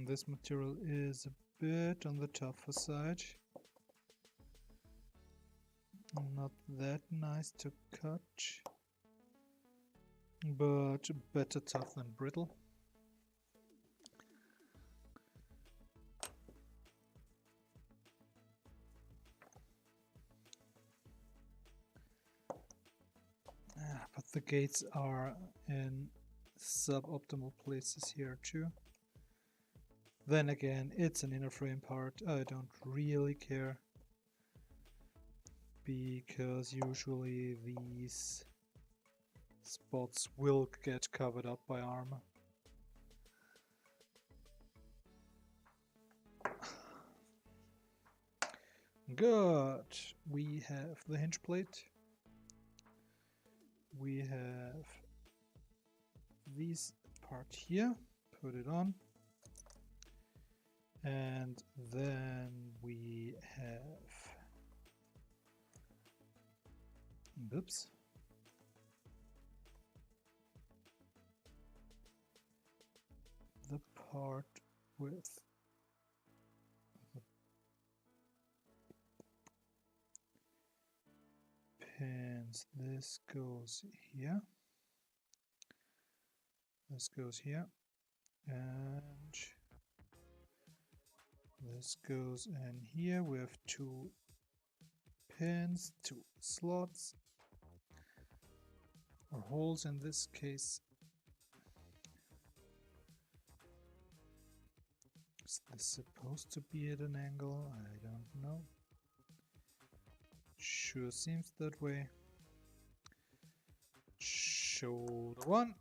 this material is a bit on the tougher side. Not that nice to cut, but better tough than brittle. But the gates are in suboptimal places here too. Then again, it's an inner frame part, I don't really care, because usually these spots will get covered up by armor. Good, we have the hinge plate. We have this part here, put it on, and then we have, oops, the part with the pins. This goes here, this goes here, and this goes in here. We have two pins, two slots, or holes in this case. Is this supposed to be at an angle? I don't know. Sure seems that way. Shoulder one.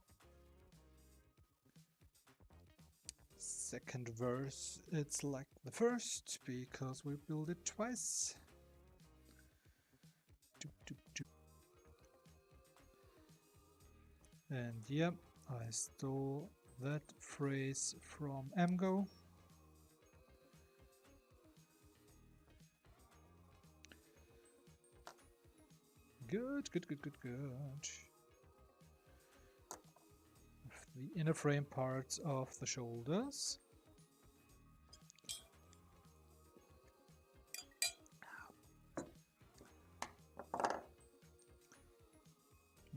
Second verse, it's like the first, because we build it twice. And yep, I stole that phrase from MGO. Good, good, good, good, good. The inner frame parts of the shoulders.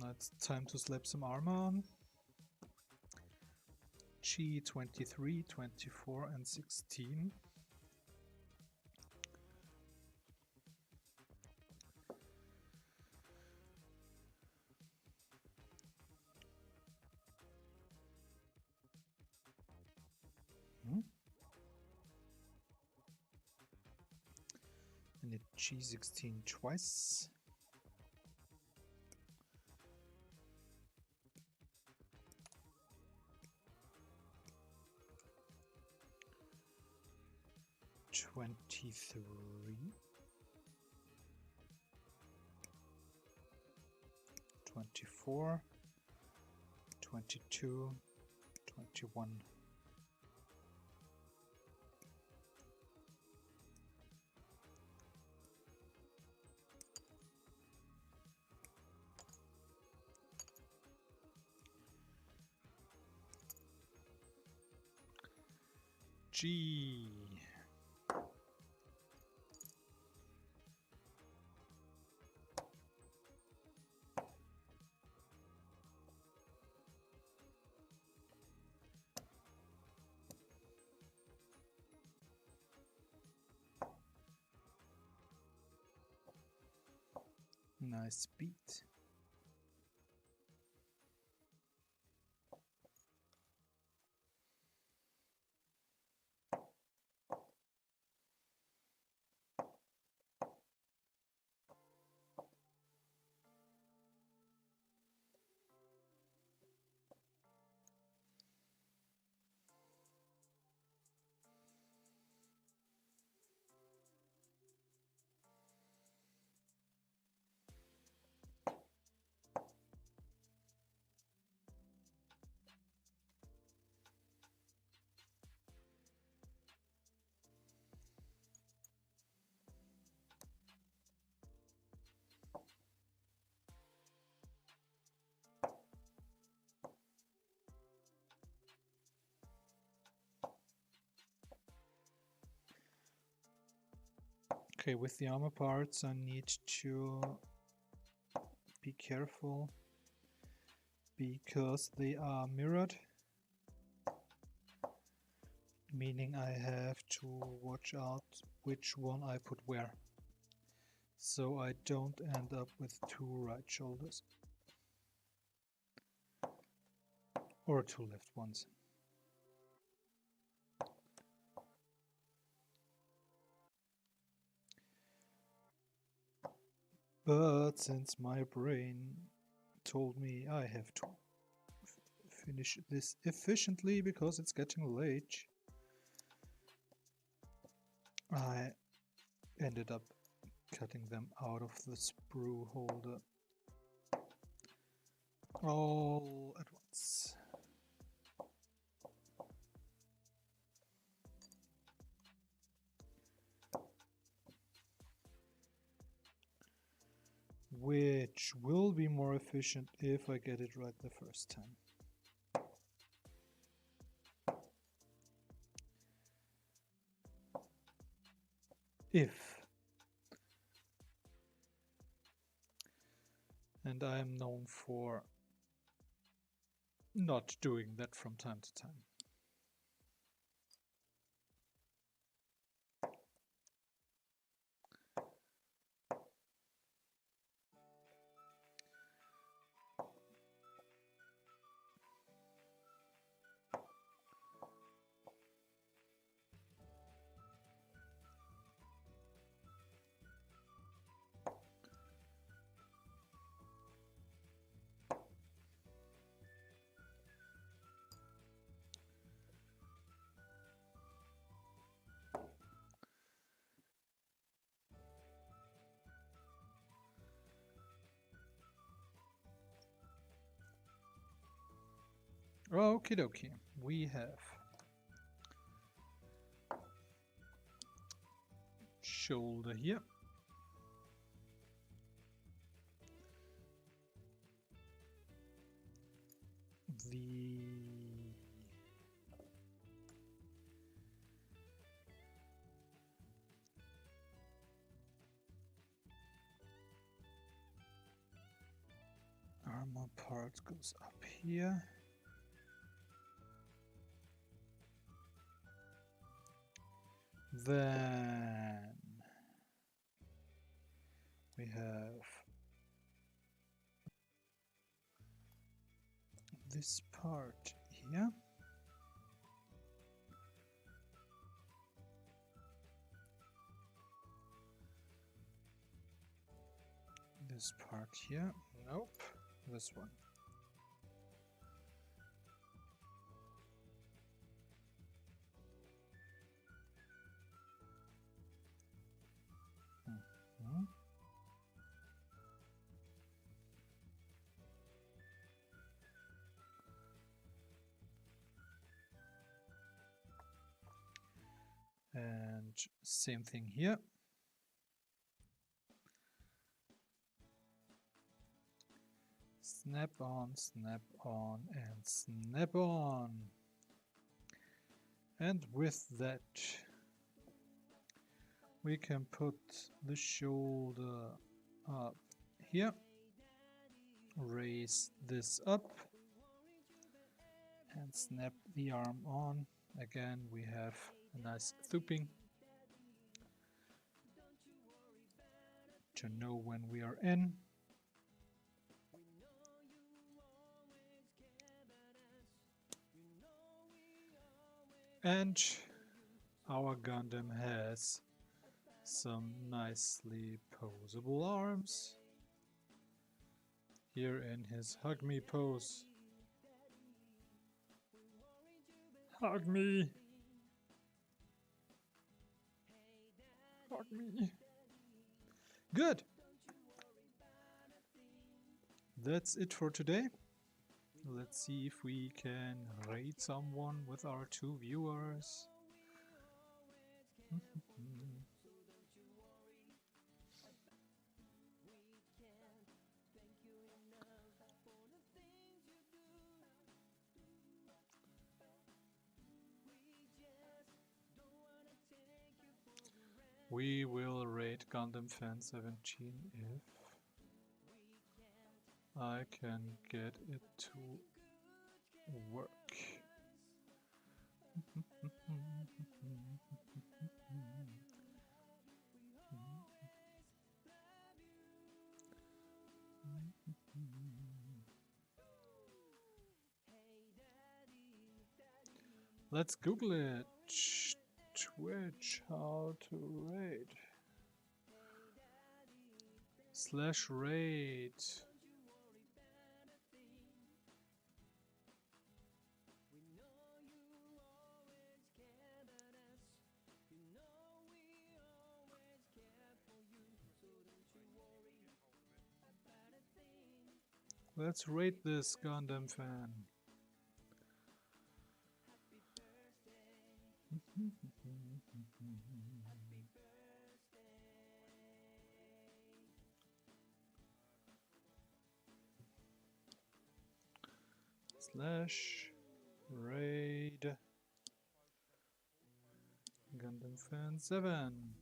Now it's time to slap some armor on. G 23, 24 and 16. And it G16 twice. $23, 24, 22, 21. G. Nice beat. Okay, with the armor parts I need to be careful because they are mirrored, meaning I have to watch out which one I put where, so I don't end up with two right shoulders or two left ones. But since my brain told me I have to finish this efficiently because it's getting late, I ended up cutting them out of the sprue holder all at once. Which will be more efficient if I get it right the first time. And I am known for not doing that from time to time. Okie dokie. We have shoulder here. The armor part goes up here. Then we have this part here. This part here. Nope. This one. Mhm. And same thing here. Snap on, and snap on. And with that, we can put the shoulder up here. Raise this up and snap the arm on. Again, we have a nice thumping to know when we are in. And our Gundam has some nicely posable arms. Here in his hug me pose. Hug me! Hug me! Good! That's it for today. Let's see if we can raid someone with our 2 viewers. We will raid Gundam Fan 17 if I can get it to work. Let's Google it. Twitch, how to raid. /raid. Let's raid this Gundam fan. /raid Gundam fan 7.